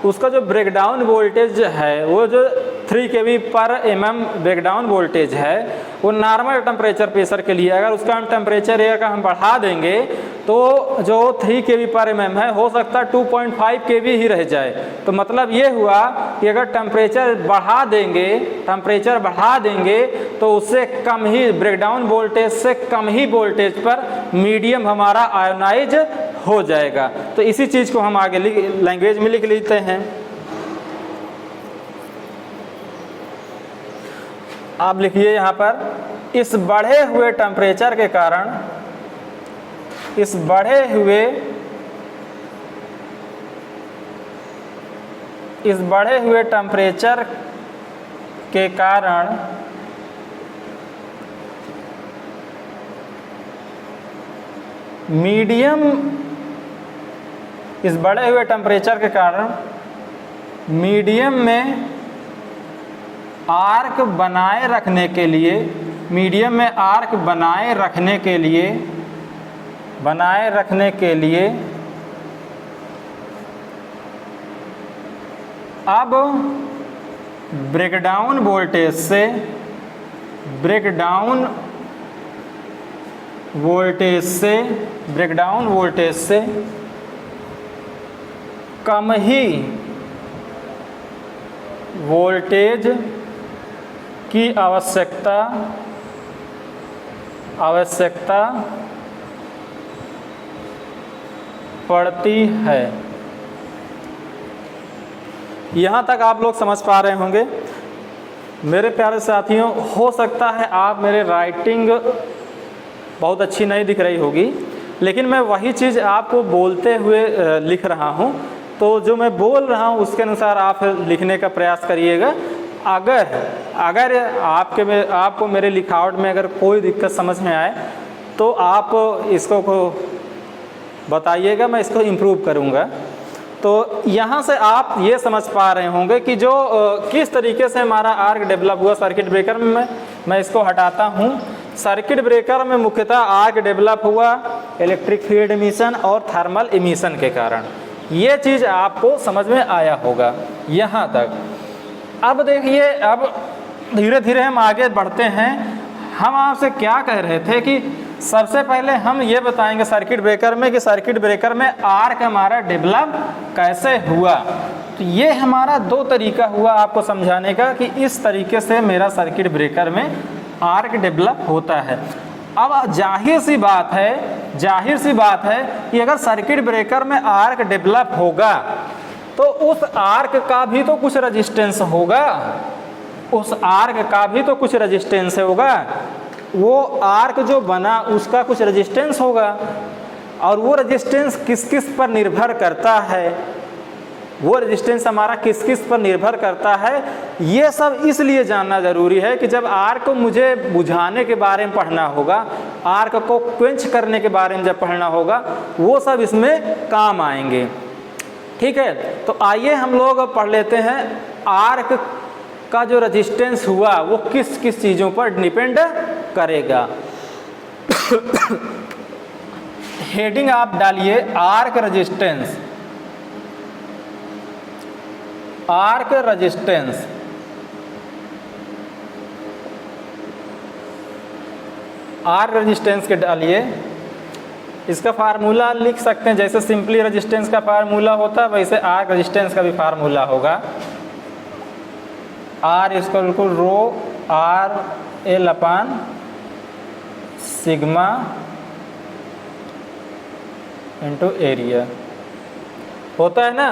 उसका जो ब्रेकडाउन वोल्टेज है, वो जो 3 kV पर mm ब्रेकडाउन वोल्टेज है, वो नॉर्मल टेम्परेचर प्रेशर के लिए अगर उसका हम टेम्परेचर एयर का हम बढ़ा देंगे तो जो 3 kV पर mm है, हो सकता है 2.5 kV ही रह जाए। तो मतलब ये हुआ कि अगर टेम्परेचर बढ़ा देंगे तो उससे कम ही ब्रेकडाउन वोल्टेज से कम ही वोल्टेज पर मीडियम हमारा आयोनाइज हो जाएगा। तो इसी चीज़ को हम आगे लैंग्वेज में लिख लेते हैं। आप लिखिए यहाँ पर, इस बढ़े हुए टेम्परेचर के कारण, इस बढ़े हुए टेम्परेचर के कारण मीडियम में आर्क बनाए रखने के लिए अब ब्रेकडाउन वोल्टेज से कम ही वोल्टेज की आवश्यकता पड़ती है। यहाँ तक आप लोग समझ पा रहे होंगे मेरे प्यारे साथियों। हो सकता है आप मेरे राइटिंग बहुत अच्छी नहीं दिख रही होगी, लेकिन मैं वही चीज़ आपको बोलते हुए लिख रहा हूँ, तो जो मैं बोल रहा हूँ उसके अनुसार आप लिखने का प्रयास करिएगा। अगर आपको मेरे लिखावट में अगर कोई दिक्कत समझ में आए तो आप इसको बताइएगा, मैं इसको इम्प्रूव करूँगा। तो यहाँ से आप ये समझ पा रहे होंगे कि जो किस तरीके से हमारा आर्क डेवलप हुआ सर्किट ब्रेकर में। मैं इसको हटाता हूँ। सर्किट ब्रेकर में मुख्यतः आर्क डेवलप हुआ इलेक्ट्रिक फील्ड इमिशन और थर्मल इमिशन के कारण। ये चीज़ आपको समझ में आया होगा यहाँ तक। अब देखिए, अब धीरे धीरे हम आगे बढ़ते हैं। हम आपसे क्या कह रहे थे कि सबसे पहले हम ये बताएंगे सर्किट ब्रेकर में कि सर्किट ब्रेकर में आर्क हमारा डेवलप कैसे हुआ। तो ये हमारा दो तरीका हुआ आपको समझाने का कि इस तरीके से मेरा सर्किट ब्रेकर में आर्क डेवलप होता है। अब जाहिर सी बात है कि अगर सर्किट ब्रेकर में आर्क डेवलप होगा तो उस आर्क का भी तो कुछ रेजिस्टेंस होगा, वो आर्क जो बना उसका कुछ रेजिस्टेंस होगा, और वो रेजिस्टेंस किस किस पर निर्भर करता है, वो रेजिस्टेंस हमारा किस किस पर निर्भर करता है, ये सब इसलिए जानना ज़रूरी है कि जब आर्क को मुझे बुझाने के बारे में पढ़ना होगा, आर्क को क्वेंच करने के बारे में जब पढ़ना होगा, वो सब इसमें काम आएंगे। ठीक है, तो आइए हम लोग पढ़ लेते हैं आर्क का जो रेजिस्टेंस हुआ वो किस किस चीज़ों पर डिपेंड करेगा। हेडिंग आप डालिए आर्क रेजिस्टेंस। आर्क रेजिस्टेंस के डालिए। इसका फार्मूला लिख सकते हैं, जैसे सिंपली रेजिस्टेंस का फार्मूला होता है वैसे आर्क रेजिस्टेंस का भी फार्मूला होगा। R equal to rho R L upon sigma into area होता है ना,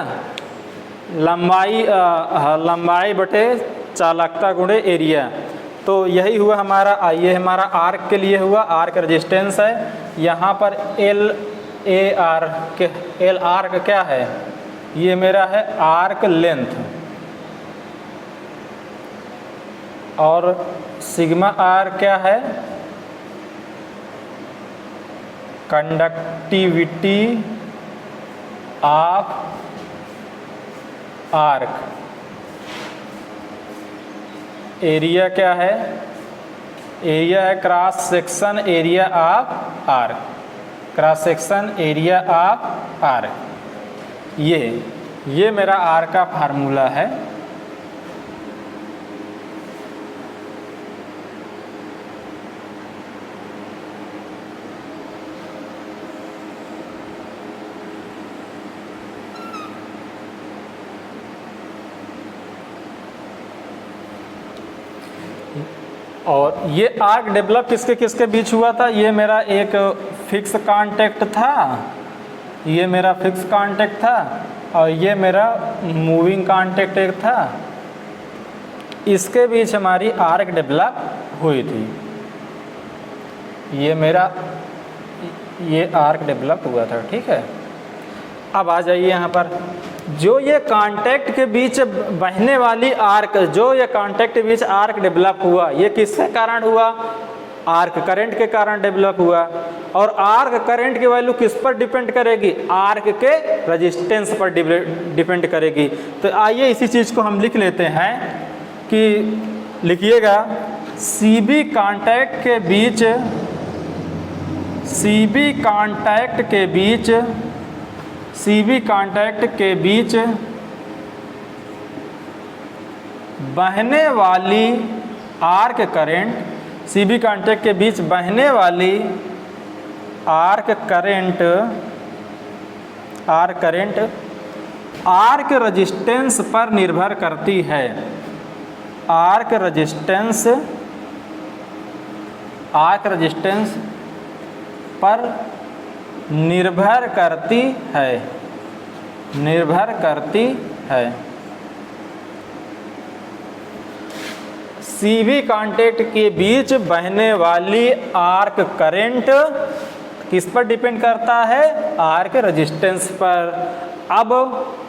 लंबाई बटे चालकता गुणे एरिया। तो यही हुआ हमारा, ये हमारा आर्क के लिए हुआ, आर्क रेजिस्टेंस है। यहाँ पर L आर्क क्या है, ये मेरा है आर्क लेंथ, और सिग्मा आर क्या है, कंडक्टिविटी ऑफ आर्क। एरिया क्या है, एरिया है cross section area of arc, cross section area of arc. ये मेरा आर्क का फार्मूला है। और ये आर्क डेवलप किसके किसके बीच हुआ था, ये मेरा एक फिक्स कांटेक्ट था, और ये मेरा मूविंग कांटेक्ट एक था, इसके बीच हमारी आर्क डेवलप हुई थी। ये आर्क डेवलप हुआ था। ठीक है, अब आ जाइए यहाँ पर, जो ये कांटेक्ट के बीच बहने वाली आर्क, जो ये कांटेक्ट के बीच आर्क डेवलप हुआ, ये किसके कारण हुआ, आर्क करंट के कारण डेवलप हुआ। और आर्क करंट की वैल्यू किस पर डिपेंड करेगी, आर्क के रेजिस्टेंस पर डिपेंड करेगी। तो आइए इसी चीज़ को हम लिख लेते हैं कि लिखिएगा सीबी कांटेक्ट के बीच बहने वाली आर्क करंट, सीबी कांटेक्ट के बीच बहने वाली आर्क करंट आर्क रेजिस्टेंस पर निर्भर करती है। आर्क रेजिस्टेंस पर निर्भर करती है। सीबी कांटेक्ट के बीच बहने वाली आर्क करंट किस पर डिपेंड करता है, आर्क रेजिस्टेंस पर। अब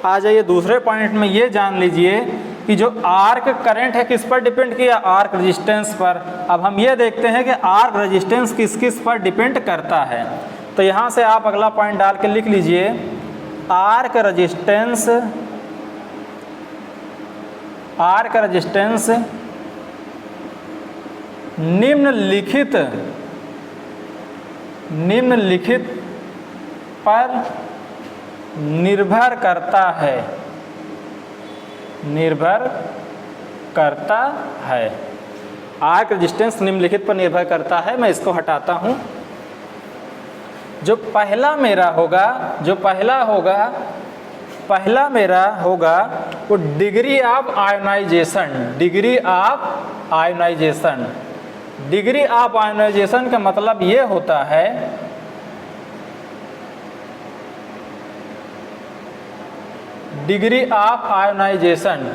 आ जाइए दूसरे पॉइंट में, ये जान लीजिए कि जो आर्क करंट है किस पर डिपेंड किया, आर्क रेजिस्टेंस पर। अब हम ये देखते हैं कि आर्क रेजिस्टेंस किस किस पर डिपेंड करता है। तो यहाँ से आप अगला पॉइंट डाल के लिख लीजिए, आर्क रेजिस्टेंस निम्नलिखित पर निर्भर करता है। आर्क रेजिस्टेंस निम्नलिखित पर निर्भर करता है। मैं इसको हटाता हूँ। जो पहला होगा पहला मेरा होगा वो degree of ionization. Degree of ionization, degree of ionization का मतलब ये होता है degree of ionization,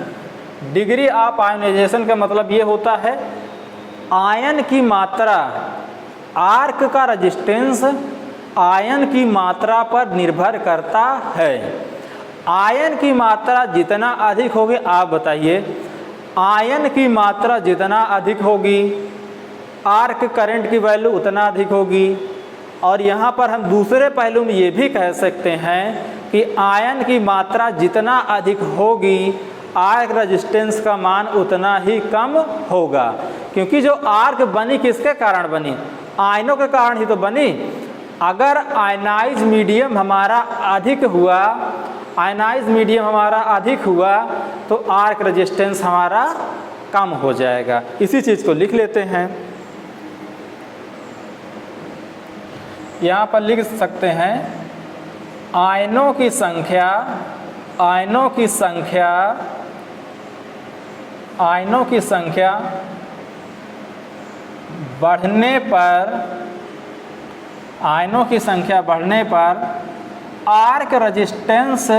degree of ionization का मतलब ये होता है आयन की मात्रा, आर्क का रेजिस्टेंस आयन की मात्रा पर निर्भर करता है। आयन की मात्रा जितना अधिक होगी, आप बताइए, आयन की मात्रा जितना अधिक होगी आर्क करंट की वैल्यू उतना अधिक होगी। और यहाँ पर हम दूसरे पहलू में ये भी कह सकते हैं कि आयन की मात्रा जितना अधिक होगी आर्क रेजिस्टेंस का मान उतना ही कम होगा, क्योंकि जो आर्क बनी किसके कारण बनी? आयनों के कारण ही तो बनी। अगर आयनाइज मीडियम हमारा अधिक हुआ, आयनाइज मीडियम हमारा अधिक हुआ तो आर्क रेजिस्टेंस हमारा कम हो जाएगा। इसी चीज़ को लिख लेते हैं, यहाँ पर लिख सकते हैं आयनों की संख्या, आयनों की संख्या, आयनों की संख्या बढ़ने पर, आयनों की संख्या बढ़ने पर arc resistance,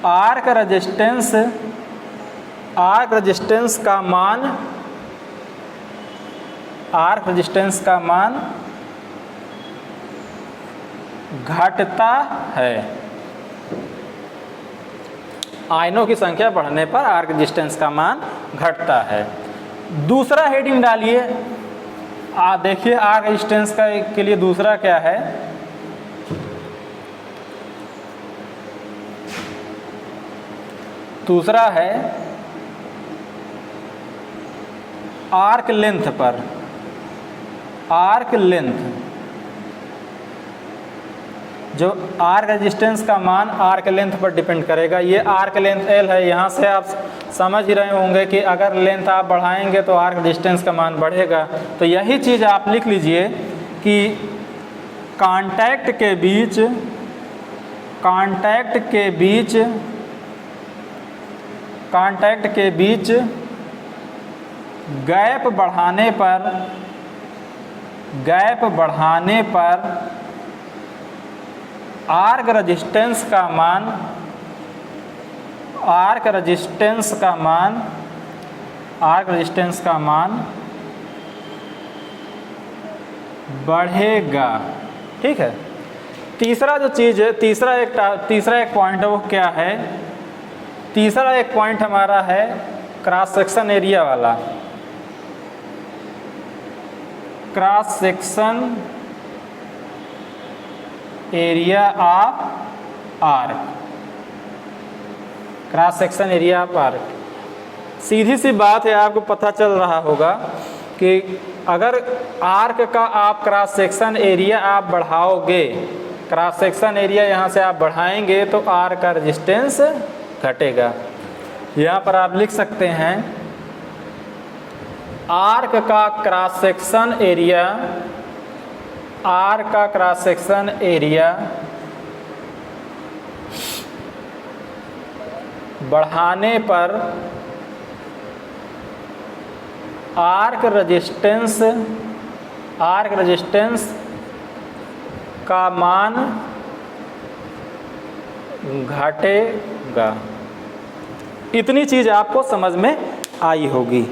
arc resistance, arc resistance का मान, आर्क रेजिस्टेंस का मान घटता है। आयनों की संख्या बढ़ने पर आर्क रेजिस्टेंस का मान घटता है। दूसरा हेडिंग डालिए, देखिए आर्क रेजिस्टेंस का के लिए दूसरा क्या है? दूसरा है आर्क लेंथ पर, आर्क लेंथ, जो आर्क रेजिस्टेंस का मान आर्क लेंथ पर डिपेंड करेगा। ये आर्क लेंथ L है, यहाँ से आप समझ ही रहे होंगे कि अगर लेंथ आप बढ़ाएंगे तो आर्क रेजिस्टेंस का मान बढ़ेगा। तो यही चीज़ आप लिख लीजिए कि कांटेक्ट के बीच, कांटेक्ट के बीच, कांटेक्ट के बीच गैप बढ़ाने पर, गैप बढ़ाने पर आर्क रेजिस्टेंस का मान, आर्क रेजिस्टेंस का मान, आर्क रेजिस्टेंस का मान बढ़ेगा। ठीक है। तीसरा जो चीज़ है, तीसरा एक पॉइंट है वो क्या है? तीसरा एक पॉइंट हमारा है क्रॉस सेक्शन एरिया वाला, cross section area of arc, cross section area of arc. सीधी सी बात है, आपको पता चल रहा होगा कि अगर आर्क का आप क्रॉस सेक्शन एरिया आप बढ़ाओगे, क्रॉस सेक्शन एरिया यहाँ से आप बढ़ाएंगे तो आर्क का रेजिस्टेंस घटेगा। यहाँ पर आप लिख सकते हैं आर्क का क्रॉस सेक्शन एरिया, आर्क का क्रॉस सेक्शन एरिया बढ़ाने पर आर्क रेजिस्टेंस, आर्क रेजिस्टेंस का मान घटेगा। इतनी चीज़ आपको समझ में आई होगी।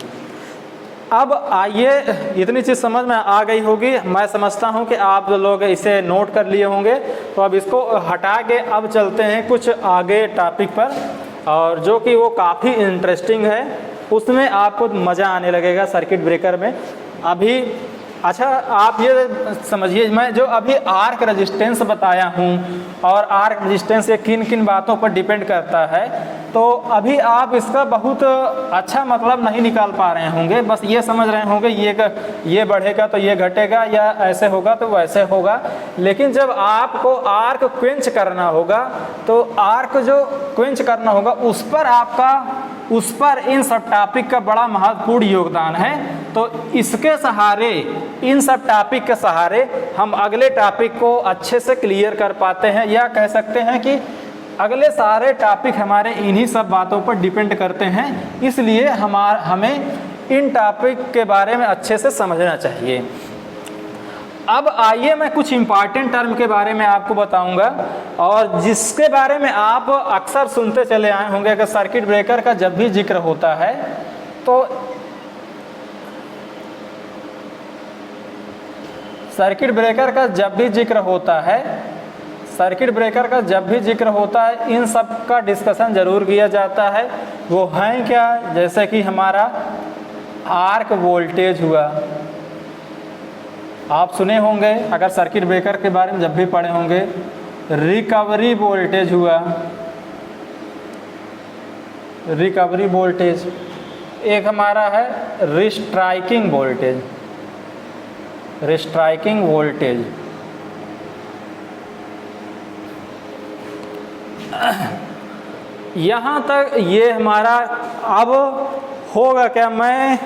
अब आइए, इतनी चीज़ समझ में आ गई होगी, मैं समझता हूँ कि आप लोग इसे नोट कर लिए होंगे। तो अब इसको हटा के अब चलते हैं कुछ आगे टॉपिक पर, और जो कि वो काफ़ी इंटरेस्टिंग है, उसमें आपको मज़ा आने लगेगा सर्किट ब्रेकर में। अभी अच्छा आप ये समझिए, मैं जो अभी आर्क रेजिस्टेंस बताया हूँ और आर्क रेजिस्टेंस ये किन किन बातों पर डिपेंड करता है, तो अभी आप इसका बहुत अच्छा मतलब नहीं निकाल पा रहे होंगे। बस ये समझ रहे होंगे ये बढ़ेगा तो ये घटेगा, या ऐसे होगा तो वैसे होगा। लेकिन जब आपको आर्क क्वेंच करना होगा तो आर्क जो क्वेंच करना होगा उस पर इन सब टॉपिक का बड़ा महत्वपूर्ण योगदान है। तो इसके सहारे, इन सब टॉपिक के सहारे हम अगले टॉपिक को अच्छे से क्लियर कर पाते हैं, या कह सकते हैं कि अगले सारे टॉपिक हमारे इन्हीं सब बातों पर डिपेंड करते हैं, इसलिए हमें इन टॉपिक के बारे में अच्छे से समझना चाहिए। अब आइए मैं कुछ इम्पॉर्टेंट टर्म के बारे में आपको बताऊंगा, और जिसके बारे में आप अक्सर सुनते चले आए होंगे कि सर्किट ब्रेकर का जब भी जिक्र होता है तो सर्किट ब्रेकर का जब भी जिक्र होता है इन सब का डिस्कशन ज़रूर किया जाता है। वो हैं क्या? जैसे कि हमारा आर्क वोल्टेज हुआ, आप सुने होंगे अगर सर्किट ब्रेकर के बारे में जब भी पढ़े होंगे। रिकवरी वोल्टेज हुआ, रिकवरी वोल्टेज। एक हमारा है रिस्ट्राइकिंग वोल्टेज, रिस्ट्राइकिंग वोल्टेज। यहाँ तक ये हमारा। अब होगा क्या, मैं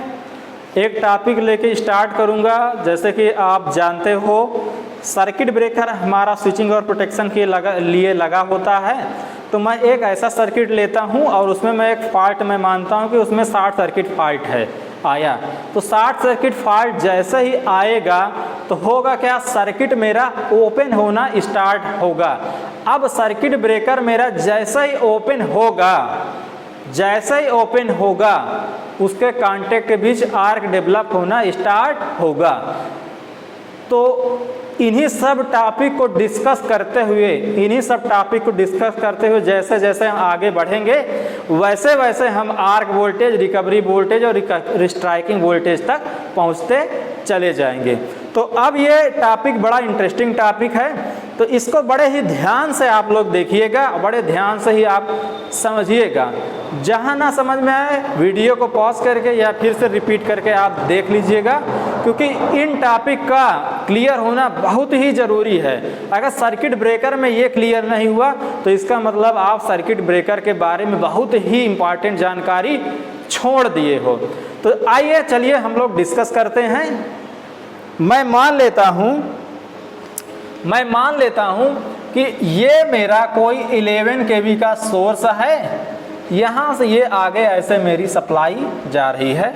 एक टॉपिक लेके स्टार्ट करूँगा। जैसे कि आप जानते हो सर्किट ब्रेकर हमारा स्विचिंग और प्रोटेक्शन के लिए लगा होता है, तो मैं एक ऐसा सर्किट लेता हूँ और उसमें मैं एक फॉल्ट मैं मानता हूँ कि उसमें शॉर्ट सर्किट फॉल्ट है आया। तो शॉर्ट सर्किट फॉल्ट जैसे ही आएगा तो होगा क्या, सर्किट मेरा ओपन होना स्टार्ट होगा। अब सर्किट ब्रेकर मेरा जैसे ही ओपन होगा उसके कांटेक्ट के बीच आर्क डेवलप होना स्टार्ट होगा। तो इन्हीं सब टॉपिक को डिस्कस करते हुए जैसे जैसे हम आगे बढ़ेंगे वैसे वैसे हम आर्क वोल्टेज, रिकवरी वोल्टेज और रिस्ट्राइकिंग वोल्टेज तक पहुंचते चले जाएंगे। तो अब ये टॉपिक बड़ा इंटरेस्टिंग टॉपिक है, तो इसको बड़े ही ध्यान से आप लोग देखिएगा, बड़े ध्यान से ही आप समझिएगा। जहाँ ना समझ में आए वीडियो को पॉज करके या फिर से रिपीट करके आप देख लीजिएगा, क्योंकि इन टॉपिक का क्लियर होना बहुत ही ज़रूरी है। अगर सर्किट ब्रेकर में ये क्लियर नहीं हुआ तो इसका मतलब आप सर्किट ब्रेकर के बारे में बहुत ही इम्पॉर्टेंट जानकारी छोड़ दिए हो। तो आइए चलिए हम लोग डिस्कस करते हैं। मैं मान लेता हूँ कि ये मेरा कोई 11 kV का सोर्स है, यहाँ से ये आगे ऐसे मेरी सप्लाई जा रही है।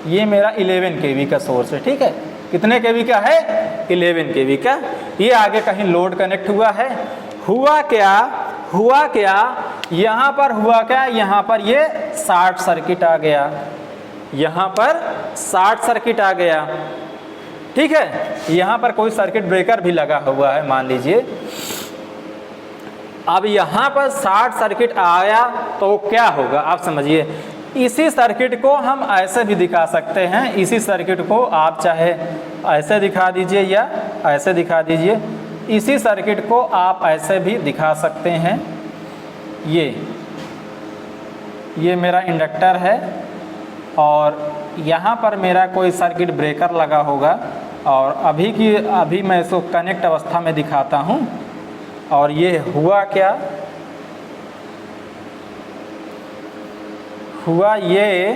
ये मेरा 11 kV का सोर्स है, ठीक है। कितने kV का है? 11 kV का। ये आगे कहीं लोड कनेक्ट हुआ है। हुआ क्या यहाँ पर हुआ क्या, यहाँ पर ये शॉर्ट सर्किट आ गया, यहाँ पर शॉर्ट सर्किट आ गया, ठीक है। यहाँ पर कोई सर्किट ब्रेकर भी लगा हुआ है मान लीजिए। अब यहाँ पर शॉर्ट सर्किट आया तो क्या होगा आप समझिए। इसी सर्किट को हम ऐसे भी दिखा सकते हैं, इसी सर्किट को आप चाहे ऐसे दिखा दीजिए या ऐसे दिखा दीजिए। इसी सर्किट को आप ऐसे भी दिखा सकते हैं। ये मेरा इंडक्टर है और यहाँ पर मेरा कोई सर्किट ब्रेकर लगा होगा, और अभी मैं इसको कनेक्ट अवस्था में दिखाता हूँ। और ये हुआ क्या, हुआ ये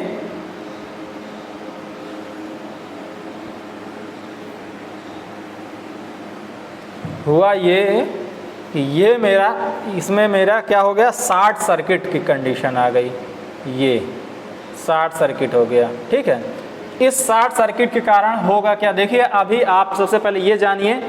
मेरा, इसमें मेरा क्या हो गया, शॉर्ट सर्किट की कंडीशन आ गई। ये शॉर्ट सर्किट हो गया, ठीक है। इस शॉर्ट सर्किट के कारण होगा क्या, देखिए अभी आप सबसे पहले ये जानिए,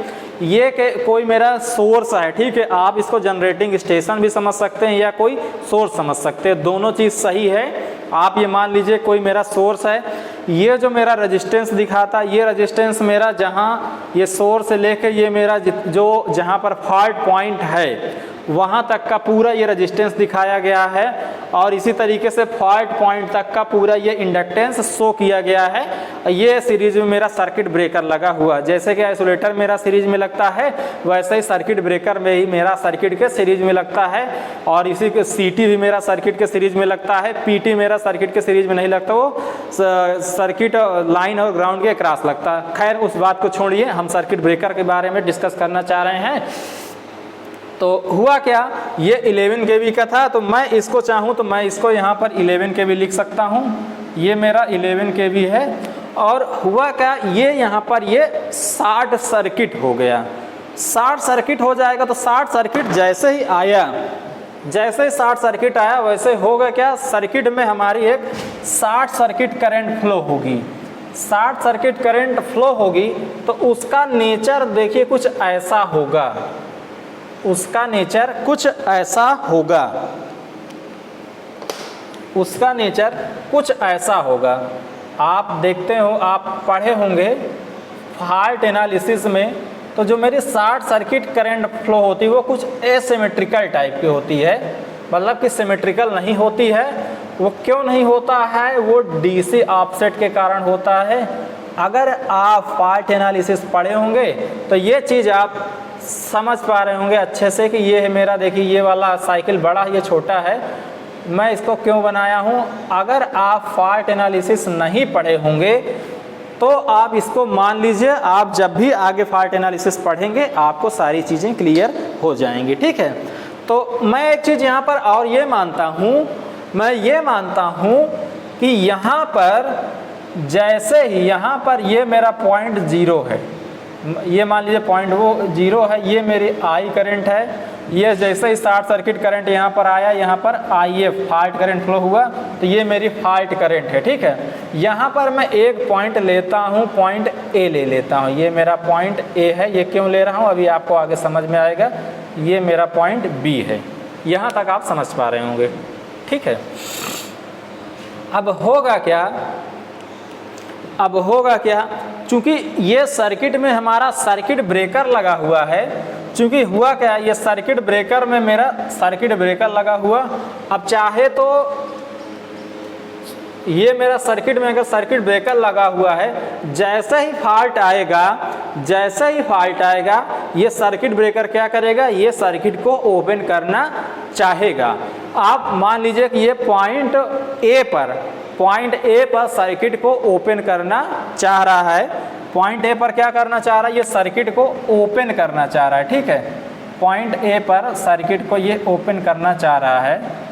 ये कोई मेरा सोर्स है, ठीक है। आप इसको जनरेटिंग स्टेशन भी समझ सकते हैं या कोई सोर्स समझ सकते हैं, दोनों चीज़ सही है। आप ये मान लीजिए कोई मेरा सोर्स है। ये जो मेरा रेजिस्टेंस दिखाता है, ये रेजिस्टेंस मेरा जहाँ ये सोर्स से लेके ये मेरा जो जहाँ पर फॉल्ट पॉइंट है वहाँ तक का पूरा ये रेजिस्टेंस दिखाया गया है, और इसी तरीके से फॉल्ट पॉइंट तक का पूरा ये इंडक्टेंस शो किया गया है। ये सीरीज में मेरा सर्किट ब्रेकर लगा हुआ, जैसे कि आइसोलेटर मेरा सीरीज में लगता है वैसे ही सर्किट ब्रेकर में ही मेरा सर्किट के सीरीज में लगता है। और इसी के सीटी भी मेरा सर्किट के सीरीज में लगता है। पीटी मेरा सर्किट के सीरीज में नहीं लगता, वो सर्किट लाइन और ग्राउंड के क्रॉस लगता है। खैर उस बात को छोड़िए, हम सर्किट ब्रेकर के बारे में डिस्कस करना चाह रहे हैं। तो हुआ क्या, ये 11 kV का था, तो मैं इसको चाहूँ तो मैं इसको यहाँ पर 11 kV लिख सकता हूँ। ये मेरा 11 kV है। और हुआ क्या, ये यहाँ पर ये शॉर्ट सर्किट हो गया। शॉर्ट सर्किट हो जाएगा तो शॉर्ट सर्किट जैसे ही आया जैसे ही शॉर्ट सर्किट आया वैसे होगा क्या, सर्किट में हमारी एक शॉर्ट सर्किट करंट फ्लो होगी। शॉर्ट सर्किट करंट फ्लो होगी तो उसका नेचर देखिए कुछ ऐसा होगा, उसका नेचर कुछ ऐसा होगा, उसका नेचर कुछ ऐसा होगा। आप देखते हो, आप पढ़े होंगे फॉल्ट एनालिसिस में, तो जो मेरी शॉर्ट सर्किट करंट फ्लो होती है वो कुछ एसिमेट्रिकल टाइप की होती है, मतलब कि सिमेट्रिकल नहीं होती है। वो क्यों नहीं होता है, वो डीसी ऑफसेट के कारण होता है। अगर आप फॉल्ट एनालिसिस पढ़े होंगे तो ये चीज़ आप समझ पा रहे होंगे अच्छे से कि ये है मेरा, देखिए ये वाला साइकिल बड़ा है, ये छोटा है, मैं इसको क्यों बनाया हूँ। अगर आप फॉल्ट एनालिसिस नहीं पढ़े होंगे तो आप इसको मान लीजिए, आप जब भी आगे फॉल्ट एनालिसिस पढ़ेंगे आपको सारी चीज़ें क्लियर हो जाएंगी, ठीक है। तो मैं एक चीज़ यहाँ पर और ये मानता हूँ, मैं ये मानता हूँ कि यहाँ पर जैसे ही यहाँ पर ये मेरा पॉइंट 0 है, ये मान लीजिए पॉइंट वो 0 है, ये मेरी आई करंट है। ये जैसे ही शॉर्ट सर्किट करंट यहाँ पर आया, यहाँ पर आई फॉल्ट करंट फ्लो हुआ, तो ये मेरी फॉल्ट करंट है, ठीक है। यहाँ पर मैं एक पॉइंट लेता हूँ, पॉइंट ए ले लेता हूँ, ये मेरा पॉइंट ए है। ये क्यों ले रहा हूँ अभी आपको आगे समझ में आएगा। ये मेरा पॉइंट बी है, यहाँ तक आप समझ पा रहे होंगे, ठीक है। अब होगा क्या, अब होगा क्या, चूंकि ये सर्किट में हमारा सर्किट ब्रेकर लगा हुआ है, चूंकि हुआ क्या, ये सर्किट ब्रेकर में मेरा सर्किट ब्रेकर लगा हुआ। अब चाहे तो ये मेरा सर्किट में अगर सर्किट ब्रेकर लगा हुआ है, जैसे ही फॉल्ट आएगा, जैसे ही फॉल्ट आएगा, ये सर्किट ब्रेकर क्या करेगा, ये सर्किट को ओपन करना चाहेगा। आप मान लीजिए कि ये पॉइंट ए पर सर्किट को ओपन करना चाह रहा है। पॉइंट ए पर क्या करना चाह रहा है, ये सर्किट को ओपन करना चाह रहा है, ठीक है। पॉइंट ए पर सर्किट को ये ओपन करना चाह रहा है।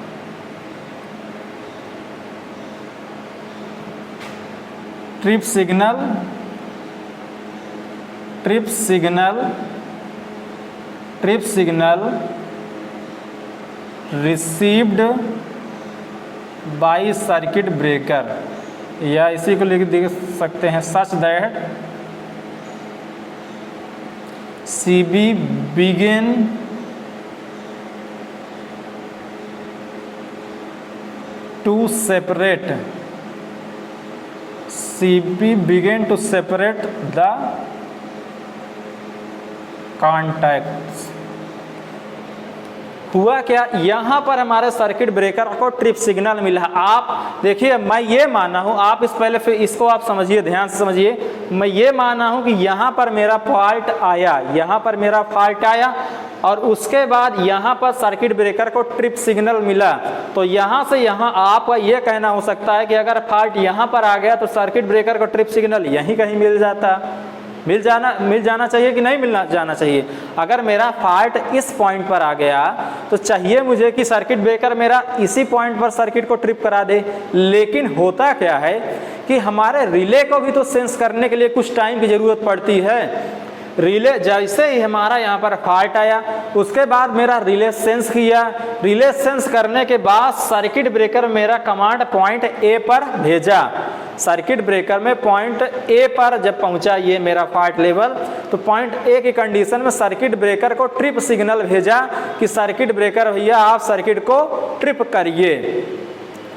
Trip signal received by circuit breaker, या इसी को लिख दे सकते हैं such that CB begin to separate the contacts। हुआ क्या, यहाँ पर हमारे सर्किट ब्रेकर को ट्रिप सिग्नल मिला। आप देखिए, मैं ये माना हूँ, आप इस पहले फिर इसको आप समझिए, ध्यान से समझिए। मैं ये माना हूँ कि यहाँ पर मेरा फॉल्ट आया, यहाँ पर मेरा फॉल्ट आया, और उसके बाद यहाँ पर सर्किट ब्रेकर को ट्रिप सिग्नल मिला। तो यहाँ से यहाँ आपका ये कहना हो सकता है कि अगर फॉल्ट यहाँ पर आ गया तो सर्किट ब्रेकर को ट्रिप सिग्नल यहीं कहीं मिल जाना चाहिए कि नहीं मिलना जाना चाहिए। अगर मेरा फॉल्ट इस पॉइंट पर आ गया तो चाहिए मुझे कि सर्किट ब्रेकर मेरा इसी पॉइंट पर सर्किट को ट्रिप करा दे। लेकिन होता क्या है कि हमारे रिले को भी तो सेंस करने के लिए कुछ टाइम की ज़रूरत पड़ती है। रिले जैसे ही हमारा यहाँ पर फॉल्ट आया, उसके बाद मेरा रिले सेंस किया, रिले सेंस करने के बाद सर्किट ब्रेकर मेरा कमांड पॉइंट ए पर भेजा। सर्किट ब्रेकर में पॉइंट ए पर जब पहुंचा ये मेरा फॉल्ट लेवल, तो पॉइंट ए की कंडीशन में सर्किट ब्रेकर को ट्रिप सिग्नल भेजा कि सर्किट ब्रेकर भैया आप सर्किट को ट्रिप करिए,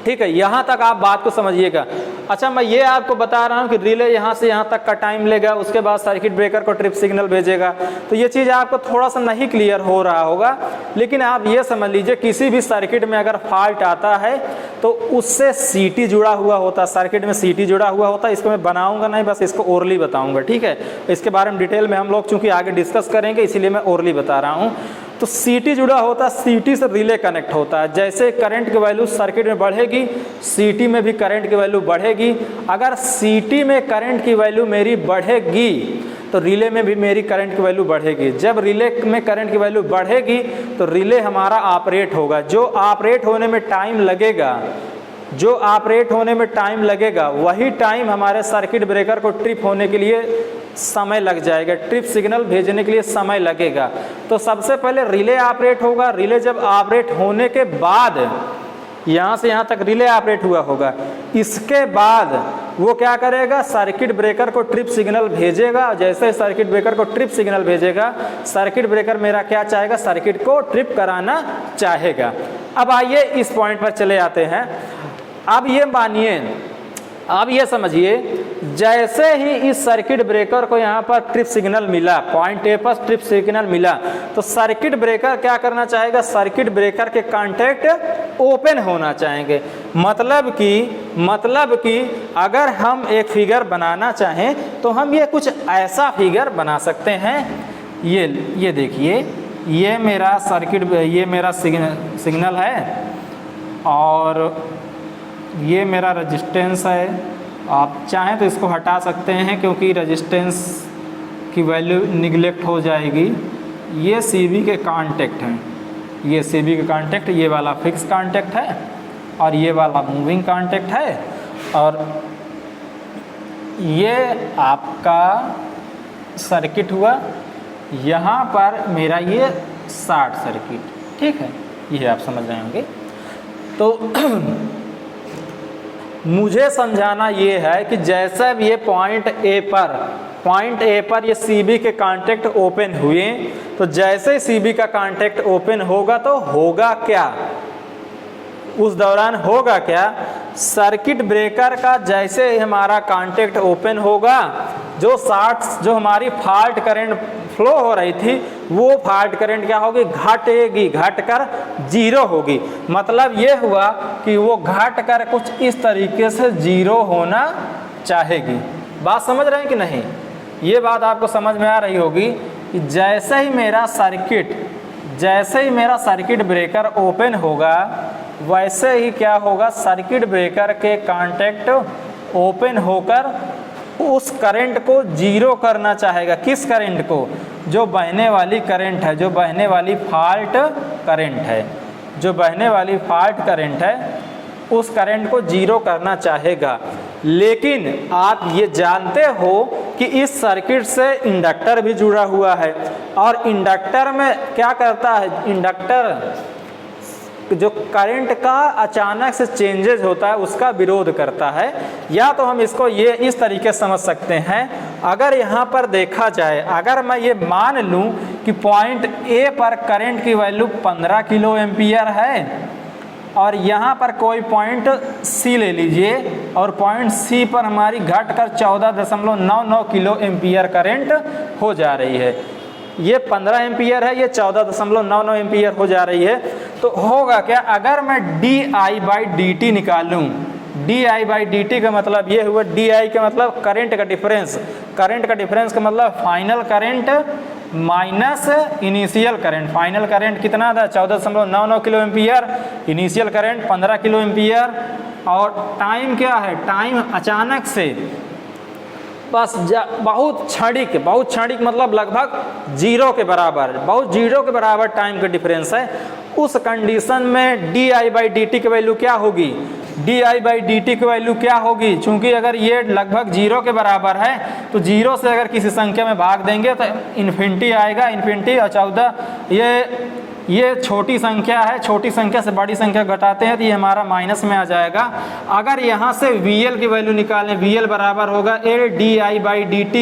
ठीक है। यहाँ तक आप बात को समझिएगा। अच्छा, मैं ये आपको बता रहा हूँ कि रिले यहाँ से यहाँ तक का टाइम लेगा, उसके बाद सर्किट ब्रेकर को ट्रिप सिग्नल भेजेगा। तो ये चीज़ आपको थोड़ा सा नहीं क्लियर हो रहा होगा, लेकिन आप ये समझ लीजिए किसी भी सर्किट में अगर फॉल्ट आता है तो उससे सीटी जुड़ा हुआ होता है, सर्किट में सीटी जुड़ा हुआ होता है। इसको मैं बनाऊंगा नहीं, बस इसको ओरली बताऊंगा, ठीक है। इसके बारे में डिटेल में हम लोग चूंकि आगे डिस्कस करेंगे, इसीलिए मैं ओरली बता रहा हूँ। तो सीटी जुड़ा होता है, सीटी से रिले कनेक्ट होता है। जैसे करंट की वैल्यू सर्किट में बढ़ेगी, सीटी में भी करंट की वैल्यू बढ़ेगी। अगर सीटी में करंट की वैल्यू मेरी बढ़ेगी तो रिले में भी मेरी करंट की वैल्यू बढ़ेगी। जब रिले में करंट की वैल्यू बढ़ेगी तो रिले हमारा ऑपरेट होगा। जो ऑपरेट होने में टाइम लगेगा, वही टाइम हमारे सर्किट ब्रेकर को ट्रिप होने के लिए समय लग जाएगा, ट्रिप सिग्नल भेजने के लिए समय लगेगा। तो सबसे पहले रिले ऑपरेट होगा। रिले जब ऑपरेट होने के बाद, यहाँ से यहाँ तक रिले ऑपरेट हुआ होगा, इसके बाद वो क्या करेगा, सर्किट ब्रेकर को ट्रिप सिग्नल भेजेगा। जैसे सर्किट ब्रेकर को ट्रिप सिग्नल भेजेगा, सर्किट ब्रेकर मेरा क्या चाहेगा, सर्किट को ट्रिप कराना चाहेगा। अब आइए इस पॉइंट पर चले आते हैं। अब ये मानिए, अब ये समझिए, जैसे ही इस सर्किट ब्रेकर को यहाँ पर ट्रिप सिग्नल मिला, पॉइंट ए पर ट्रिप सिग्नल मिला, तो सर्किट ब्रेकर क्या करना चाहेगा, सर्किट ब्रेकर के कॉन्टैक्ट ओपन होना चाहेंगे। मतलब कि अगर हम एक फिगर बनाना चाहें तो हम ये कुछ ऐसा फिगर बना सकते हैं। ये देखिए, ये मेरा सर्किट, ये मेरा सिग्नल है और ये मेरा रेजिस्टेंस है। आप चाहें तो इसको हटा सकते हैं क्योंकि रेजिस्टेंस की वैल्यू निगलेक्ट हो जाएगी। ये सीबी के कांटेक्ट हैं, ये सीबी के कांटेक्ट, ये वाला फिक्स कांटेक्ट है और ये वाला मूविंग कांटेक्ट है, और ये आपका सर्किट हुआ। यहाँ पर मेरा ये शॉर्ट सर्किट, ठीक है, ये आप समझ रहे होंगे। तो मुझे समझाना ये है कि जैसे भी ये पॉइंट ए पर ये सीबी के कांटेक्ट ओपन हुए, तो जैसे सीबी का कांटेक्ट ओपन होगा तो होगा क्या, उस दौरान होगा क्या, सर्किट ब्रेकर का जैसे हमारा कांटेक्ट ओपन होगा, जो हमारी फॉल्ट करंट फ्लो हो रही थी, वो फॉल्ट करंट क्या होगी, घटेगी, घटकर जीरो होगी। मतलब ये हुआ कि वो घटकर कुछ इस तरीके से जीरो होना चाहेगी। बात समझ रहे हैं कि नहीं? ये बात आपको समझ में आ रही होगी कि जैसे ही मेरा सर्किट ब्रेकर ओपन होगा, वैसे ही क्या होगा, सर्किट ब्रेकर के कांटेक्ट ओपन होकर उस करंट को जीरो करना चाहेगा। किस करंट को? जो बहने वाली करंट है, जो बहने वाली फॉल्ट करंट है, जो बहने वाली फॉल्ट करंट है, उस करंट को जीरो करना चाहेगा। लेकिन आप ये जानते हो कि इस सर्किट से इंडक्टर भी जुड़ा हुआ है, और इंडक्टर में क्या करता है, इंडक्टर जो करंट का अचानक से चेंजेज होता है उसका विरोध करता है। या तो हम इसको ये इस तरीके से समझ सकते हैं, अगर यहाँ पर देखा जाए, अगर मैं ये मान लूँ कि पॉइंट ए पर करंट की वैल्यू 15 किलो एम्पियर है, और यहाँ पर कोई पॉइंट सी ले लीजिए, और पॉइंट सी पर हमारी घटकर 14.99 किलो एम्पियर करंट हो जा रही है। ये 15 एम्पियर है, ये 14.99 एम्पियर हो जा रही है। तो होगा क्या, अगर मैं di/dt निकालूं, di/dt का मतलब ये हुआ, di का मतलब करंट का डिफरेंस, करंट का डिफरेंस का मतलब final current minus initial current. Final current कितना था, 14.99 kilo ampere, initial current 15 kilo ampere, और टाइम क्या है, टाइम अचानक से बस बहुत क्षणिक मतलब लगभग जीरो के बराबर, बहुत जीरो के बराबर टाइम का डिफरेंस है। उस कंडीशन में di/dt की वैल्यू क्या होगी, di/dt की वैल्यू क्या होगी, चूंकि अगर ये लगभग जीरो के बराबर है तो जीरो से अगर किसी संख्या में भाग देंगे तो इन्फिनिटी आएगा, इन्फिनिटी, और 14 ये छोटी संख्या है, छोटी संख्या से बड़ी संख्या घटाते हैं तो ये हमारा माइनस में आ जाएगा। अगर यहाँ से VL की वैल्यू निकालें, VL बराबर होगा di/dt,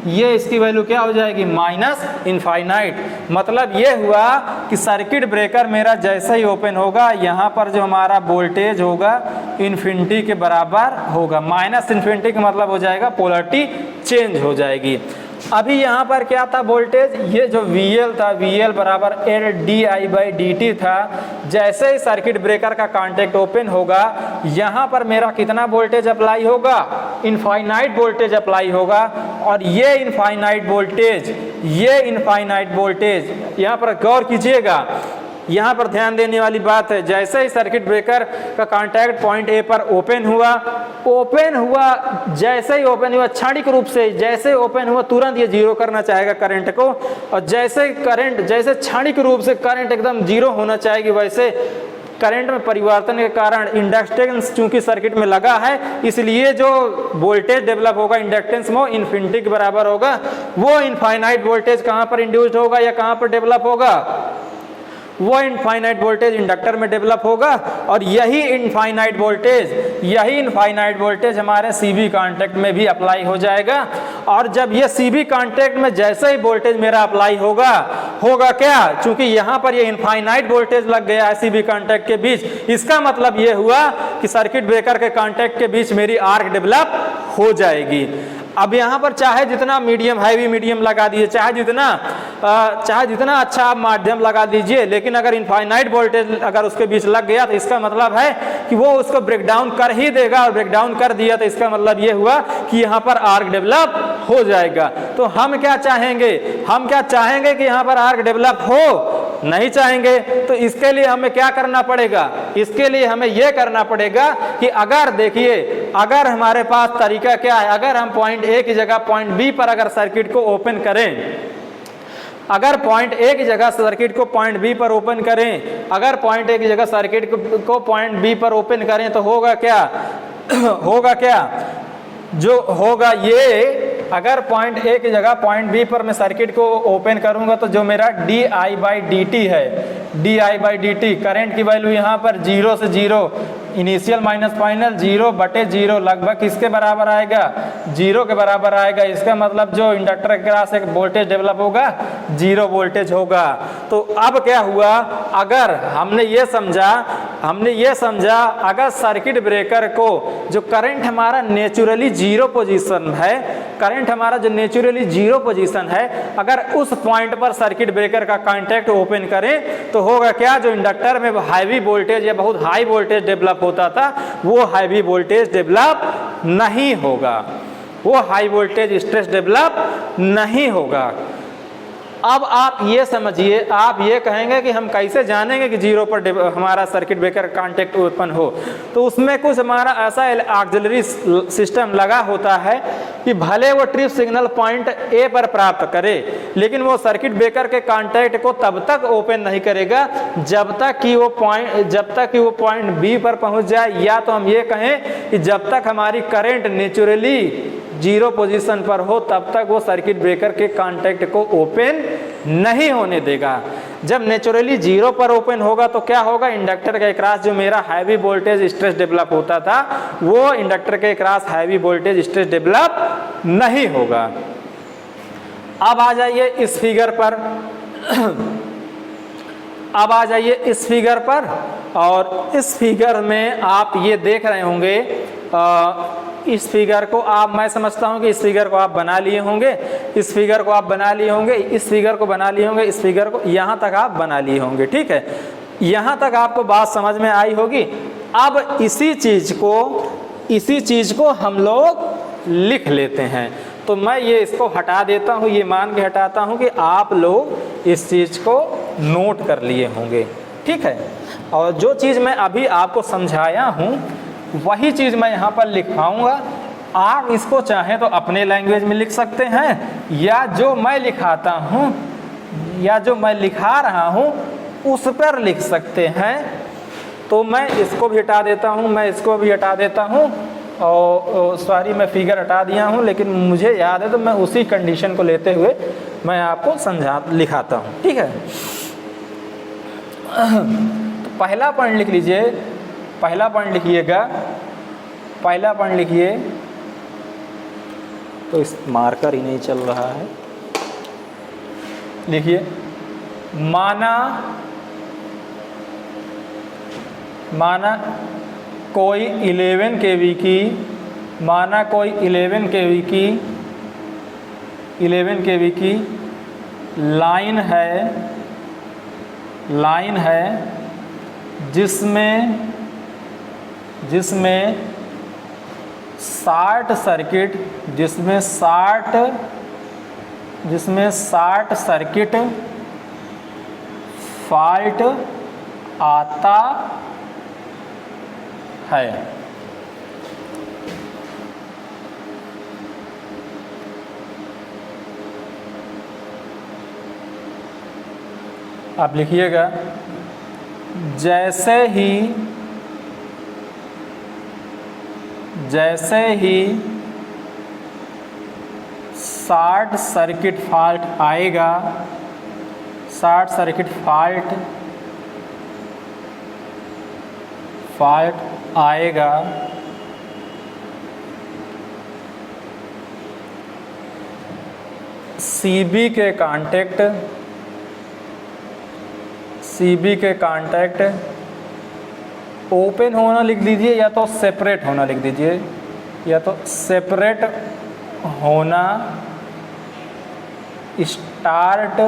ये इसकी वैल्यू क्या हो जाएगी, माइनस इनफाइनाइट। मतलब ये हुआ कि सर्किट ब्रेकर मेरा जैसे ही ओपन होगा, यहाँ पर जो हमारा वोल्टेज होगा इन्फिनिटी के बराबर होगा। माइनस इन्फिनिटी का मतलब हो जाएगा पोलरिटी चेंज हो जाएगी। अभी यहाँ पर क्या था वोल्टेज, ये जो VL था, VL बराबर di/dt था। जैसे ही सर्किट ब्रेकर का कांटेक्ट ओपन होगा, यहाँ पर मेरा कितना वोल्टेज अप्लाई होगा, इनफाइनाइट वोल्टेज अप्लाई होगा। और ये इनफाइनाइट वोल्टेज यहाँ पर गौर कीजिएगा, यहाँ पर ध्यान देने वाली बात है, जैसे ही सर्किट ब्रेकर का कांटेक्ट पॉइंट ए पर ओपन हुआ, जैसे ही ओपन हुआ, क्षणिक रूप से जैसे ओपन हुआ तुरंत ये जीरो करना चाहेगा करंट को, और जैसे क्षणिक रूप से करंट एकदम जीरो होना चाहेगी, वैसे करंट में परिवर्तन के कारण इंडक्टेंस चूंकि सर्किट में लगा है, इसलिए जो वोल्टेज डेवलप होगा इंडक्टेंस में इन्फिनिटी के बराबर होगा। वो इनफाइनाइट वोल्टेज कहाँ पर इंड्यूस्ड होगा या कहाँ पर डेवलप होगा? वो इनफाइनाइट वोल्टेज इंडक्टर में डेवलप होगा। और यही इनफाइनाइट वोल्टेज हमारे सीबी कॉन्टैक्ट में भी अप्लाई हो जाएगा। और जब ये सीबी कॉन्टैक्ट में जैसे ही वोल्टेज मेरा अप्लाई होगा क्या? चूंकि यहाँ पर ये इनफाइनाइट वोल्टेज लग गया है सीबी कॉन्टैक्ट के बीच, इसका मतलब ये हुआ कि सर्किट ब्रेकर के कॉन्टैक्ट के बीच मेरी आर्क डेवलप हो जाएगी। अब यहाँ पर चाहे जितना मीडियम हैवी मीडियम लगा दीजिए, चाहे जितना अच्छा आप माध्यम लगा दीजिए, लेकिन अगर इनफाइनाइट वोल्टेज अगर उसके बीच लग गया तो इसका मतलब है कि वो उसको ब्रेक डाउन कर ही देगा। और ब्रेक डाउन कर दिया तो इसका मतलब ये हुआ कि यहाँ पर आर्क डेवलप हो जाएगा। तो हम क्या चाहेंगे कि यहाँ पर आर्क डेवलप हो? नहीं चाहेंगे। तो इसके लिए हमें क्या करना पड़ेगा? इसके लिए हमें यह करना पड़ेगा कि अगर हमारे पास तरीका क्या है, अगर हम पॉइंट ए की जगह पॉइंट बी पर अगर सर्किट को ओपन करें, अगर पॉइंट ए की जगह सर्किट को पॉइंट बी पर ओपन करें, अगर पॉइंट ए की जगह सर्किट को पॉइंट बी पर ओपन करें तो होगा क्या? जो होगा ये, अगर पॉइंट ए की जगह पॉइंट बी पर मैं सर्किट को ओपन करूंगा तो जो मेरा di/dt है, di/dt करंट की वैल्यू यहाँ पर 0 से 0, इनिशियल माइनस फाइनल 0/0 लगभग किसके बराबर आएगा? 0 के बराबर आएगा। इसका मतलब जो इंडक्टर के पास एक वोल्टेज डेवलप होगा 0 वोल्टेज होगा। तो अब क्या हुआ? अगर हमने ये समझा अगर सर्किट ब्रेकर को जो करंट हमारा नेचुरली जीरो पोजीशन है, अगर उस पॉइंट पर सर्किट ब्रेकर का कॉन्टैक्ट ओपन करें तो होगा क्या? जो इंडक्टर में हैवी वोल्टेज या बहुत हाई वोल्टेज डेवलप होता था वो हैवी वोल्टेज डेवलप नहीं होगा, वो हाई वोल्टेज स्ट्रेस डेवलप नहीं होगा। अब आप ये समझिए, आप ये कहेंगे कि हम कैसे जानेंगे कि 0 पर हमारा सर्किट ब्रेकर कॉन्टैक्ट ओपन हो? तो उसमें कुछ हमारा ऐसा ऑक्सिलरी सिस्टम लगा होता है कि भले वो ट्रिप सिग्नल पॉइंट ए पर प्राप्त करे, लेकिन वो सर्किट ब्रेकर के कॉन्टैक्ट को तब तक ओपन नहीं करेगा जब तक कि वो पॉइंट बी पर पहुंच जाए, या तो हम ये कहें कि जब तक हमारी करंट नेचुरली 0 पोजीशन पर हो तब तक वो सर्किट ब्रेकर के कॉन्टैक्ट को ओपन नहीं होने देगा। जब नेचुरली 0 पर ओपन होगा तो क्या होगा? इंडक्टर के क्रॉस जो मेरा हैवी वोल्टेज स्ट्रेस डेवलप होता था वो इंडक्टर के cross heavy voltage stress develop नहीं होगा। अब आ जाइए इस फिगर पर, और इस फिगर में आप ये देख रहे होंगे, इस फिगर को मैं समझता हूं कि इस फिगर को आप बना लिए होंगे, इस फिगर को यहाँ तक आप बना लिए होंगे। ठीक है, यहाँ तक आपको बात समझ में आई होगी। अब इसी चीज को हम लोग लिख लेते हैं। तो मैं ये इसको हटा देता हूँ, ये मान के हटाता हूँ कि आप लोग इस चीज़ को नोट कर लिए होंगे। ठीक है, और जो चीज़ मैं अभी आपको समझाया हूँ वही चीज़ मैं यहाँ पर लिखवाऊँगा। आप इसको चाहें तो अपने लैंग्वेज में लिख सकते हैं, या जो मैं लिखा रहा हूँ उस पर लिख सकते हैं। तो मैं इसको भी हटा देता हूँ, और सॉरी मैं फिगर हटा दिया हूँ, लेकिन मुझे याद है तो मैं उसी कंडीशन को लेते हुए मैं आपको लिखाता हूँ। ठीक है, तो पहला पॉइंट लिख लीजिए, पहला पॉइंट लिखिए। तो इस मार्कर ही नहीं चल रहा है, लिखिए। माना कोई 11 kV की लाइन है जिसमें शॉर्ट सर्किट फॉल्ट आता है। आप लिखिएगा, जैसे ही शॉर्ट सर्किट फॉल्ट आएगा, शॉर्ट सर्किट फॉल्ट आएगा, सीबी के कांटेक्ट ओपन होना लिख दीजिए या तो सेपरेट होना लिख दीजिए, या तो सेपरेट होना स्टार्ट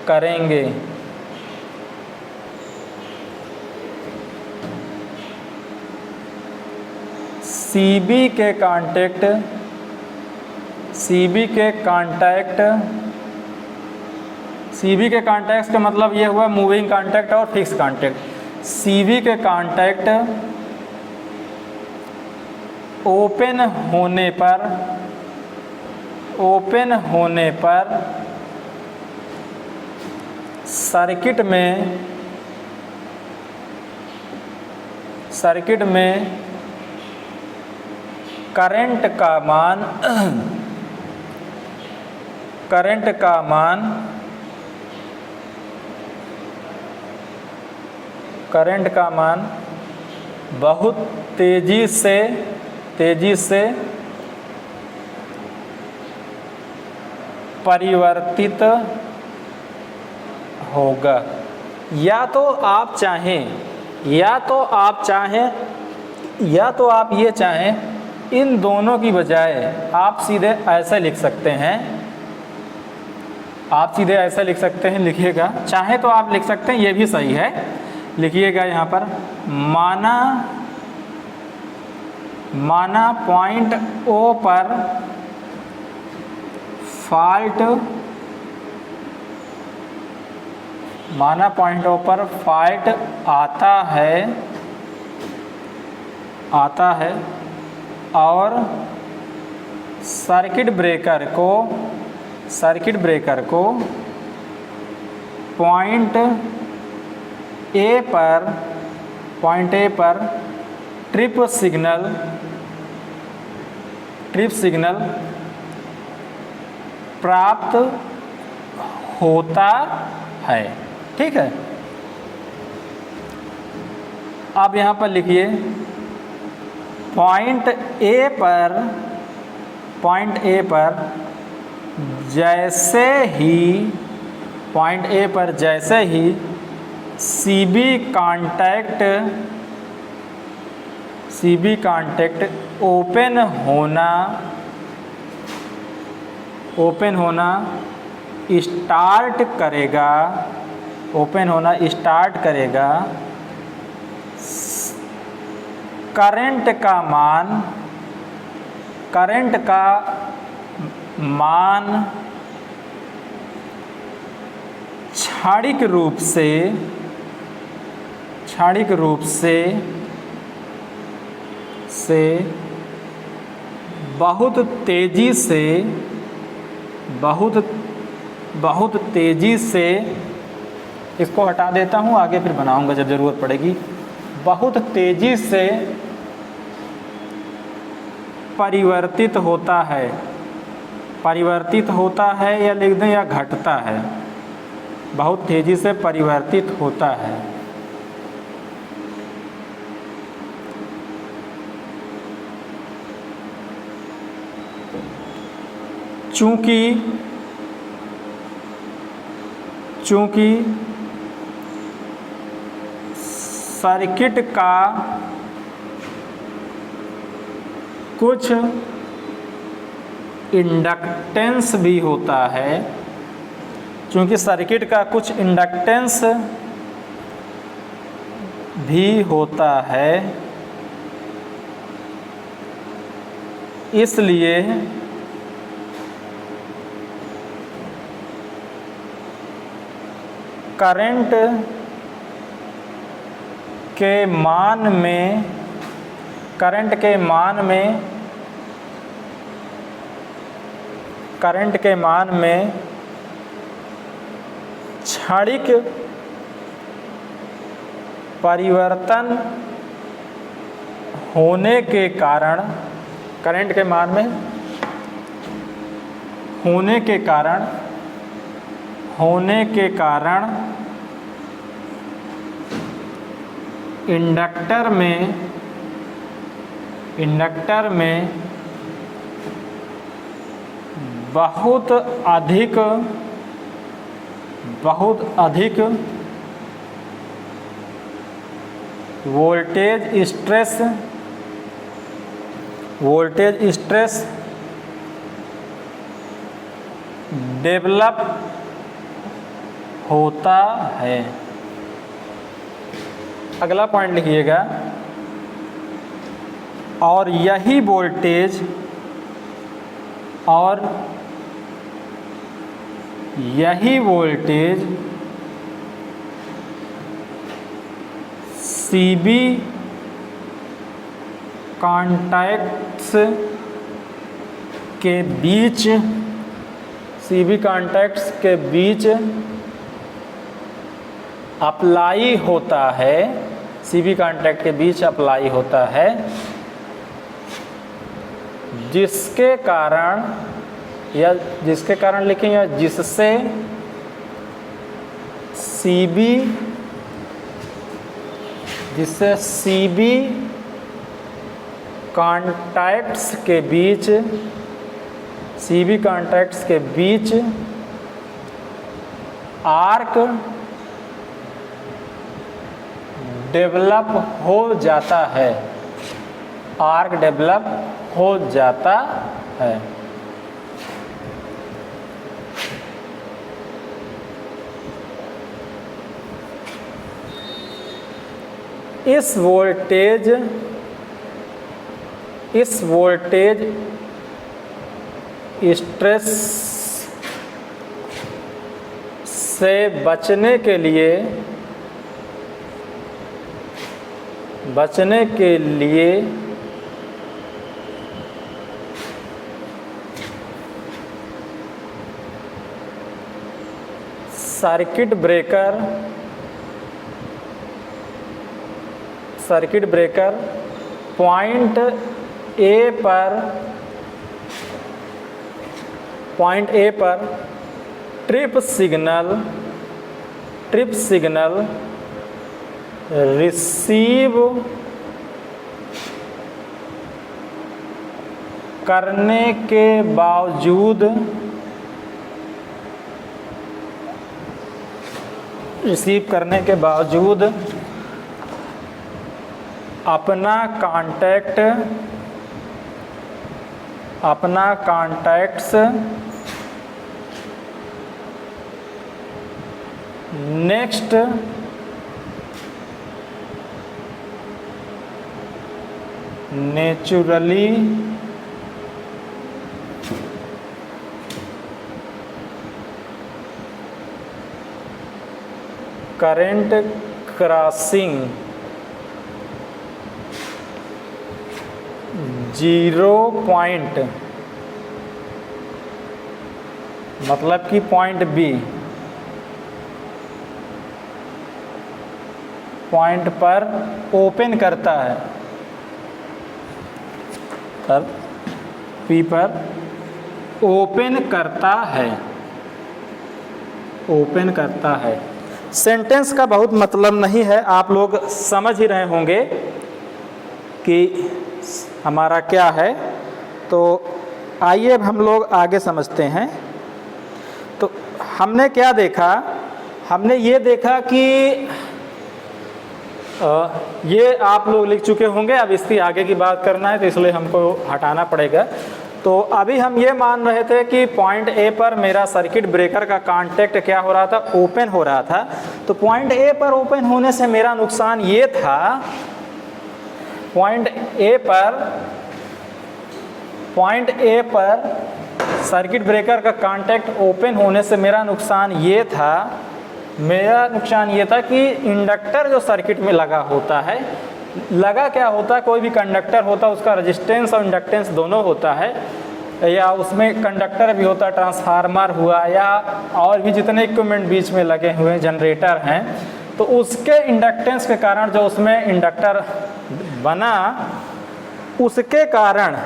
करेंगे। सीबी के कांटेक्ट का मतलब ये हुआ मूविंग कांटेक्ट और फिक्स कांटेक्ट। सीबी के कांटेक्ट ओपन होने पर सर्किट में करंट का मान बहुत तेजी से परिवर्तित होगा। या तो आप ये चाहें इन दोनों की बजाय आप सीधे ऐसा लिख सकते हैं, लिखिएगा। चाहे तो आप लिख सकते हैं, ये भी सही है। लिखिएगा यहाँ पर माना पॉइंट ओ पर फॉल्ट आता है और सर्किट ब्रेकर को पॉइंट ए पर ट्रिप सिग्नल प्राप्त होता है। ठीक है, अब यहाँ पर लिखिए पॉइंट ए पर जैसे ही सीबी कांटेक्ट ओपन होना स्टार्ट करेगा, करंट का मान क्षणिक रूप से बहुत तेजी से इसको हटा देता हूँ, आगे फिर बनाऊंगा जब ज़रूरत पड़ेगी। बहुत तेजी से परिवर्तित होता है या लिख दें या घटता है। बहुत तेजी से परिवर्तित होता है। चूंकि सर्किट का कुछ इंडक्टेंस भी होता है, चूंकि सर्किट का कुछ इंडक्टेंस भी होता है, इसलिए करंट के मान में क्षणिक परिवर्तन होने के कारण, करंट के मान में होने के कारण इंडक्टर में बहुत अधिक वोल्टेज स्ट्रेस डेवलप होता है। अगला पॉइंट लिखिएगा, और यही वोल्टेज सीबी कॉन्टैक्ट्स के बीच अप्लाई होता है, सीबी कॉन्टैक्ट के बीच अप्लाई होता है, जिसके कारण लिखें, या जिससे सीबी कॉन्टैक्ट्स के बीच आर्क डेवलप हो जाता है, इस वोल्टेज स्ट्रेस से बचने के लिए सर्किट ब्रेकर पॉइंट ए पर ट्रिप सिग्नल रिसीव करने के बावजूद अपना contacts next naturally current crossing 0 point, मतलब कि पॉइंट बी पॉइंट पर ओपन करता है, पी पर ओपन करता है। सेंटेंस का बहुत मतलब नहीं है, आप लोग समझ ही रहे होंगे कि हमारा क्या है। तो आइए अब हम लोग आगे समझते हैं। तो हमने क्या देखा, हमने ये देखा कि ये आप लोग लिख चुके होंगे, अब इसकी आगे की बात करना है तो इसलिए हमको हटाना पड़ेगा। तो अभी हम ये मान रहे थे कि पॉइंट ए पर मेरा सर्किट ब्रेकर का कांटेक्ट क्या हो रहा था, ओपन हो रहा था। तो पॉइंट ए पर ओपन होने से मेरा नुकसान ये था, पॉइंट ए पर सर्किट ब्रेकर का कांटेक्ट ओपन होने से मेरा नुकसान ये था कि इंडक्टर जो सर्किट में लगा होता है, लगा क्या होता है, कोई भी कंडक्टर होता है उसका रेजिस्टेंस और इंडक्टेंस दोनों होता है। या उसमें कंडक्टर भी होता है, ट्रांसफार्मर हुआ, या और भी जितने इक्विपमेंट बीच में लगे हुए हैं, जनरेटर हैं, तो उसके इंडक्टेंस के कारण जो उसमें इंडक्टर बना, उसके कारण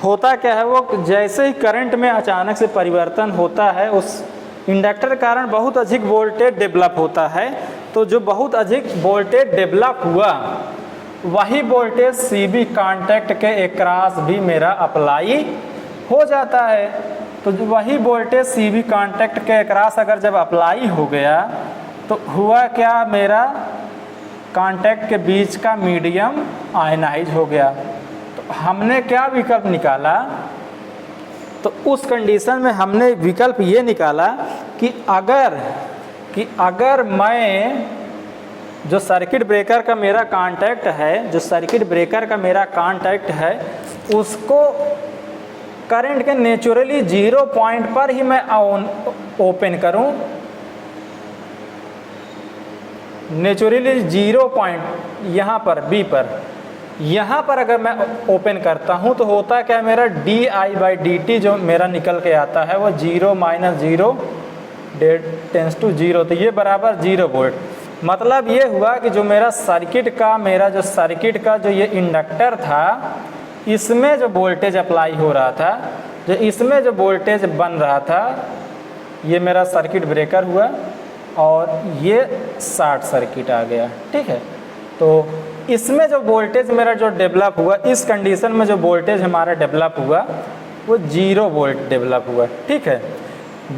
होता क्या है, वो जैसे ही करंट में अचानक से परिवर्तन होता है, उस इंडक्टर के कारण बहुत अधिक वोल्टेज डेवलप होता है। तो जो बहुत अधिक वोल्टेज डेवलप हुआ, वही वोल्टेज सीबी कांटेक्ट के अक्रॉस भी मेरा अप्लाई हो जाता है। तो वही वोल्टेज सीबी कांटेक्ट के अक्रॉस अगर जब अप्लाई हो गया, तो हुआ क्या, मेरा कांटेक्ट के बीच का मीडियम आयनाइज हो गया। तो हमने क्या विकल्प निकाला, तो उस कंडीशन में हमने विकल्प ये निकाला कि अगर मैं जो सर्किट ब्रेकर का मेरा कांटेक्ट है, जो सर्किट ब्रेकर का मेरा कांटेक्ट है, उसको करंट के नेचुरली 0 पॉइंट पर ही मैं ओपन करूं, नेचुरली 0 पॉइंट यहाँ पर बी पर, यहाँ पर अगर मैं ओपन करता हूँ तो होता क्या, मेरा di/dt जो मेरा निकल के आता है वो 0 - 0 टेंस टू 0, तो ये बराबर 0 वोल्ट। मतलब ये हुआ कि जो मेरा सर्किट का जो ये इंडक्टर था, इसमें जो वोल्टेज अप्लाई हो रहा था, जो इसमें जो वोल्टेज बन रहा था, ये मेरा सर्किट ब्रेकर हुआ और ये शॉर्ट सर्किट आ गया। ठीक है, तो इसमें जो वोल्टेज मेरा जो डेवलप हुआ, इस कंडीशन में जो वोल्टेज हमारा डेवलप हुआ वो 0 वोल्ट डेवलप हुआ। ठीक है,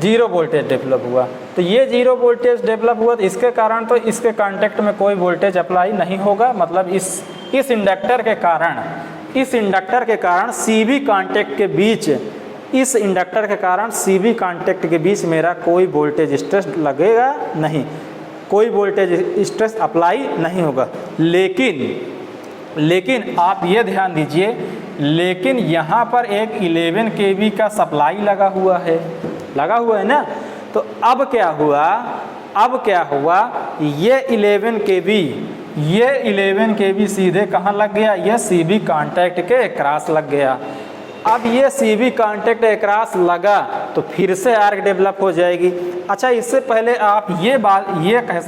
0 वोल्टेज डेवलप हुआ। तो ये 0 वोल्टेज डेवलप हुआ, तो इसके कारण तो इसके कांटेक्ट में कोई वोल्टेज अप्लाई नहीं होगा। मतलब इस इंडक्टर के कारण सीबी कांटेक्ट के बीच, इस इंडक्टर के कारण सीबी कांटेक्ट के बीच मेरा कोई वोल्टेज स्ट्रेस लगेगा नहीं, कोई वोल्टेज स्ट्रेस अप्लाई नहीं होगा। लेकिन आप ये ध्यान दीजिए, लेकिन यहाँ पर एक 11 kV का सप्लाई लगा हुआ है ना। तो अब क्या हुआ, ये 11 kV सीधे कहाँ लग गया, ये सीबी कांटेक्ट के अक्रॉस लग गया। अब ये सीबी कांटेक्ट अक्रॉस लगा तो फिर से आर्क डेवलप हो जाएगी। अच्छा, इससे पहले आप ये कह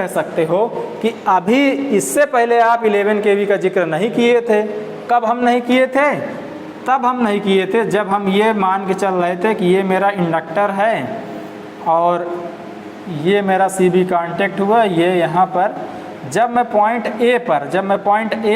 सकते हो कि अभी इससे पहले आप 11 kV का जिक्र नहीं किए थे। कब हम नहीं किए थे? तब हम नहीं किए थे जब हम ये मान के चल रहे थे कि ये मेरा इंडक्टर है और ये मेरा सीबी कांटेक्ट हुआ, ये यहाँ पर जब मैं पॉइंट ए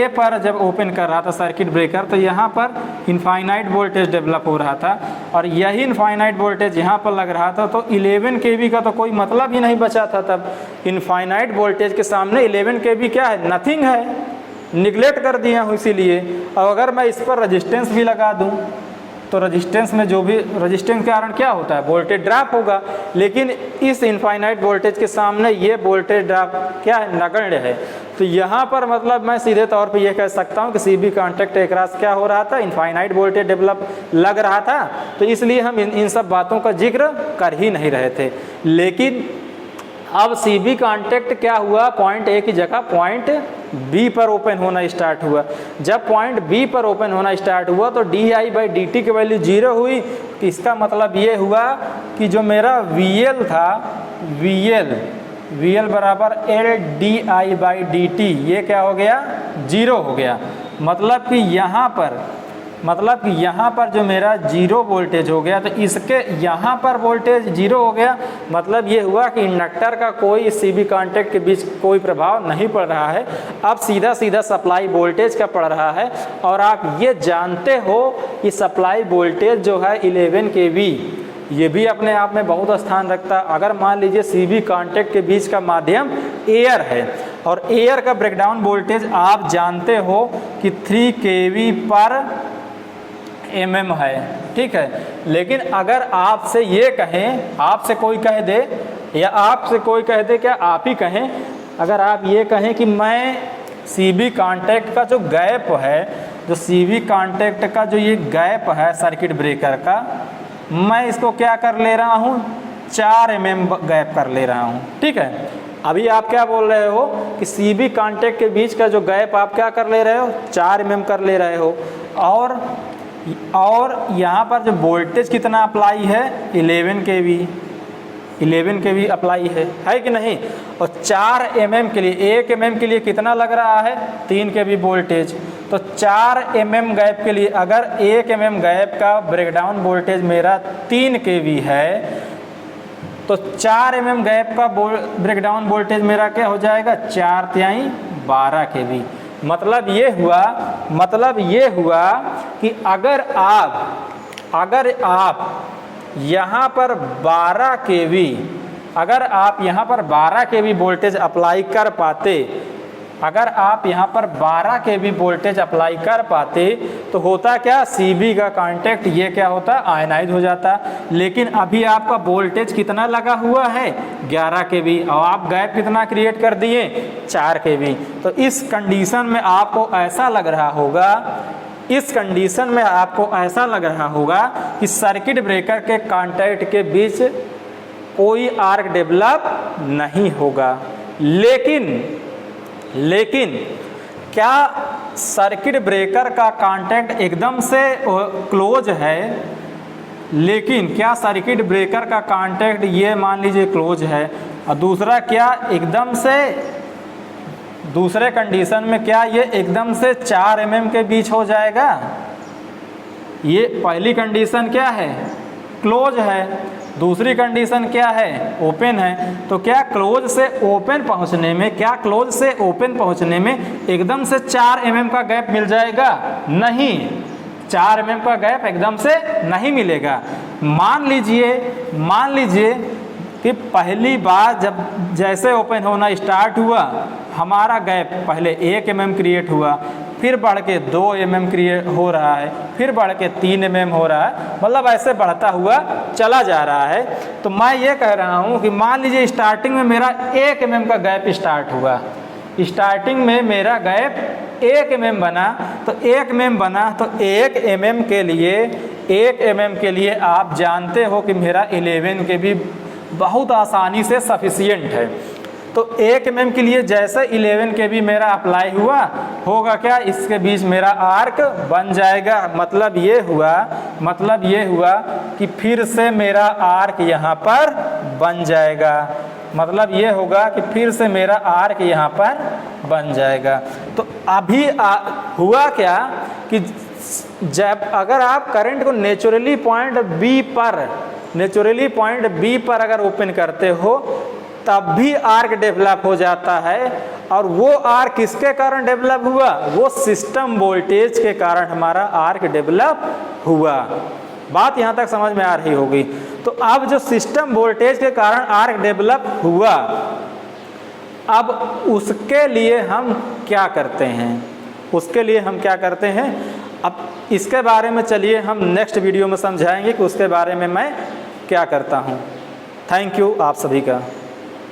पर जब ओपन कर रहा था सर्किट ब्रेकर, तो यहाँ पर इनफाइनाइट वोल्टेज डेवलप हो रहा था और यही इनफाइनाइट वोल्टेज यहाँ पर लग रहा था। तो 11 kV का तो कोई मतलब ही नहीं बचा था। तब इनफाइनाइट वोल्टेज के सामने 11 kV क्या है, नथिंग है, निगलेक्ट कर दिया हूँ। इसीलिए और अगर मैं इस पर रजिस्टेंस भी लगा दूँ तो रजिस्टेंस में जो भी रजिस्टेंस के कारण क्या होता है, वोल्टेज ड्रॉप होगा। लेकिन इस इनफाइनाइट वोल्टेज के सामने ये वोल्टेज ड्रॉप क्या है, नगण्य है। तो यहाँ पर मतलब मैं सीधे तौर पे ये कह सकता हूँ कि सीबी कांटेक्ट अक्रॉस क्या हो रहा था, इनफाइनाइट वोल्टेज डेवलप लग रहा था। तो इसलिए हम इन सब बातों का जिक्र कर ही नहीं रहे थे। लेकिन अब सीबी कांटेक्ट क्या हुआ, पॉइंट ए की जगह पॉइंट बी पर ओपन होना स्टार्ट हुआ। जब पॉइंट बी पर ओपन होना स्टार्ट हुआ तो di/dt की वैल्यू 0 हुई। तो इसका मतलब ये हुआ कि जो मेरा VL था, VL बराबर LdI/dt, ये क्या हो गया, 0 हो गया। मतलब कि यहाँ पर जो मेरा 0 वोल्टेज हो गया, तो इसके यहाँ पर वोल्टेज 0 हो गया। मतलब ये हुआ कि इंडक्टर का कोई सीबी कांटेक्ट के बीच कोई प्रभाव नहीं पड़ रहा है। अब सीधा सप्लाई वोल्टेज का पड़ रहा है। और आप ये जानते हो कि सप्लाई वोल्टेज जो है 11 kV, ये भी अपने आप में बहुत स्थान रखता है। अगर मान लीजिए सीबी कांटेक्ट के बीच का माध्यम एयर है और एयर का ब्रेकडाउन वोल्टेज आप जानते हो कि 3 kV पर mm है, ठीक है। लेकिन अगर आपसे ये कहें, आपसे कोई कह दे या आपसे कोई कह दे, क्या आप ही कहें, अगर आप ये कहें कि मैं सीबी कांटेक्ट का जो गैप है, जो सीबी कांटेक्ट का जो ये गैप है सर्किट ब्रेकर का, मैं इसको क्या कर ले रहा हूँ, 4 mm गैप कर ले रहा हूँ, ठीक है। अभी आप क्या बोल रहे हो कि सी बी कॉन्टैक्ट के बीच का जो गैप आप क्या कर ले रहे हो, 4 mm कर ले रहे हो, और यहाँ पर जो वोल्टेज कितना अप्लाई है, 11 kV अप्लाई है कि नहीं। और 4 mm के लिए, 1 mm के लिए कितना लग रहा है, 3 kV वोल्टेज। तो 4 mm गैप के लिए अगर 1 mm गैप का ब्रेकडाउन वोल्टेज मेरा 3 kV है, तो 4 mm गैप का ब्रेकडाउन वोल्टेज मेरा क्या हो जाएगा, 4×3 12 kV। मतलब ये हुआ कि अगर आप यहाँ पर 12 kV, अगर आप यहाँ पर 12 kV वोल्टेज अप्लाई कर पाते, अगर आप यहाँ पर 12 kV वोल्टेज अप्लाई कर पाते तो होता क्या, CB का कांटेक्ट ये क्या होता, आयनाइज हो जाता। लेकिन अभी आपका वोल्टेज कितना लगा हुआ है, 11 kV, और आप गैप कितना क्रिएट कर दिए, 4 kV। तो इस कंडीशन में आपको ऐसा लग रहा होगा, कि सर्किट ब्रेकर के कांटेक्ट के बीच कोई आर्क डेवलप नहीं होगा। लेकिन क्या सर्किट ब्रेकर का कांटेक्ट एकदम से क्लोज है? लेकिन क्या सर्किट ब्रेकर का कांटेक्ट ये मान लीजिए क्लोज है, और दूसरा क्या एकदम से, दूसरे कंडीशन में क्या ये एकदम से 4 mm के बीच हो जाएगा? ये पहली कंडीशन क्या है, क्लोज है। दूसरी कंडीशन क्या है, ओपन है। तो क्या क्लोज से ओपन पहुंचने में एकदम से 4 mm का गैप मिल जाएगा? नहीं, 4 mm का गैप एकदम से नहीं मिलेगा। मान लीजिए कि पहली बार जैसे ओपन होना स्टार्ट हुआ, हमारा गैप पहले 1 mm क्रिएट हुआ, फिर बढ़ के 2 mm क्रिएट हो रहा है, फिर बढ़ के 3 mm हो रहा है, मतलब ऐसे बढ़ता हुआ चला जा रहा है। तो मैं ये कह रहा हूँ कि मान लीजिए स्टार्टिंग में मेरा 1 mm का गैप स्टार्ट हुआ, स्टार्टिंग में मेरा गैप 1 mm बना, तो 1 mm बना, तो 1 mm के लिए आप जानते हो कि मेरा 11 kV बहुत आसानी से सफिशिएंट है। तो 1 mm के लिए जैसे 11 kV मेरा अप्लाई होगा क्या, इसके बीच मेरा आर्क बन जाएगा। मतलब ये हुआ कि फिर से मेरा आर्क यहाँ पर बन जाएगा। मतलब ये होगा कि फिर से मेरा आर्क यहाँ पर बन जाएगा। तो अभी हुआ क्या कि जब अगर आप करंट को नेचुरली पॉइंट बी पर अगर ओपन करते हो, तब भी आर्क डेवलप हो जाता है। और वो आर्क किसके कारण डेवलप हुआ, वो सिस्टम वोल्टेज के कारण हमारा आर्क डेवलप हुआ। बात यहाँ तक समझ में आ रही होगी। तो अब जो सिस्टम वोल्टेज के कारण आर्क डेवलप हुआ, अब उसके लिए हम क्या करते हैं, अब इसके बारे में चलिए हम नेक्स्ट वीडियो में समझाएंगे कि उसके बारे में मैं क्या करता हूँ। थैंक यू आप सभी का।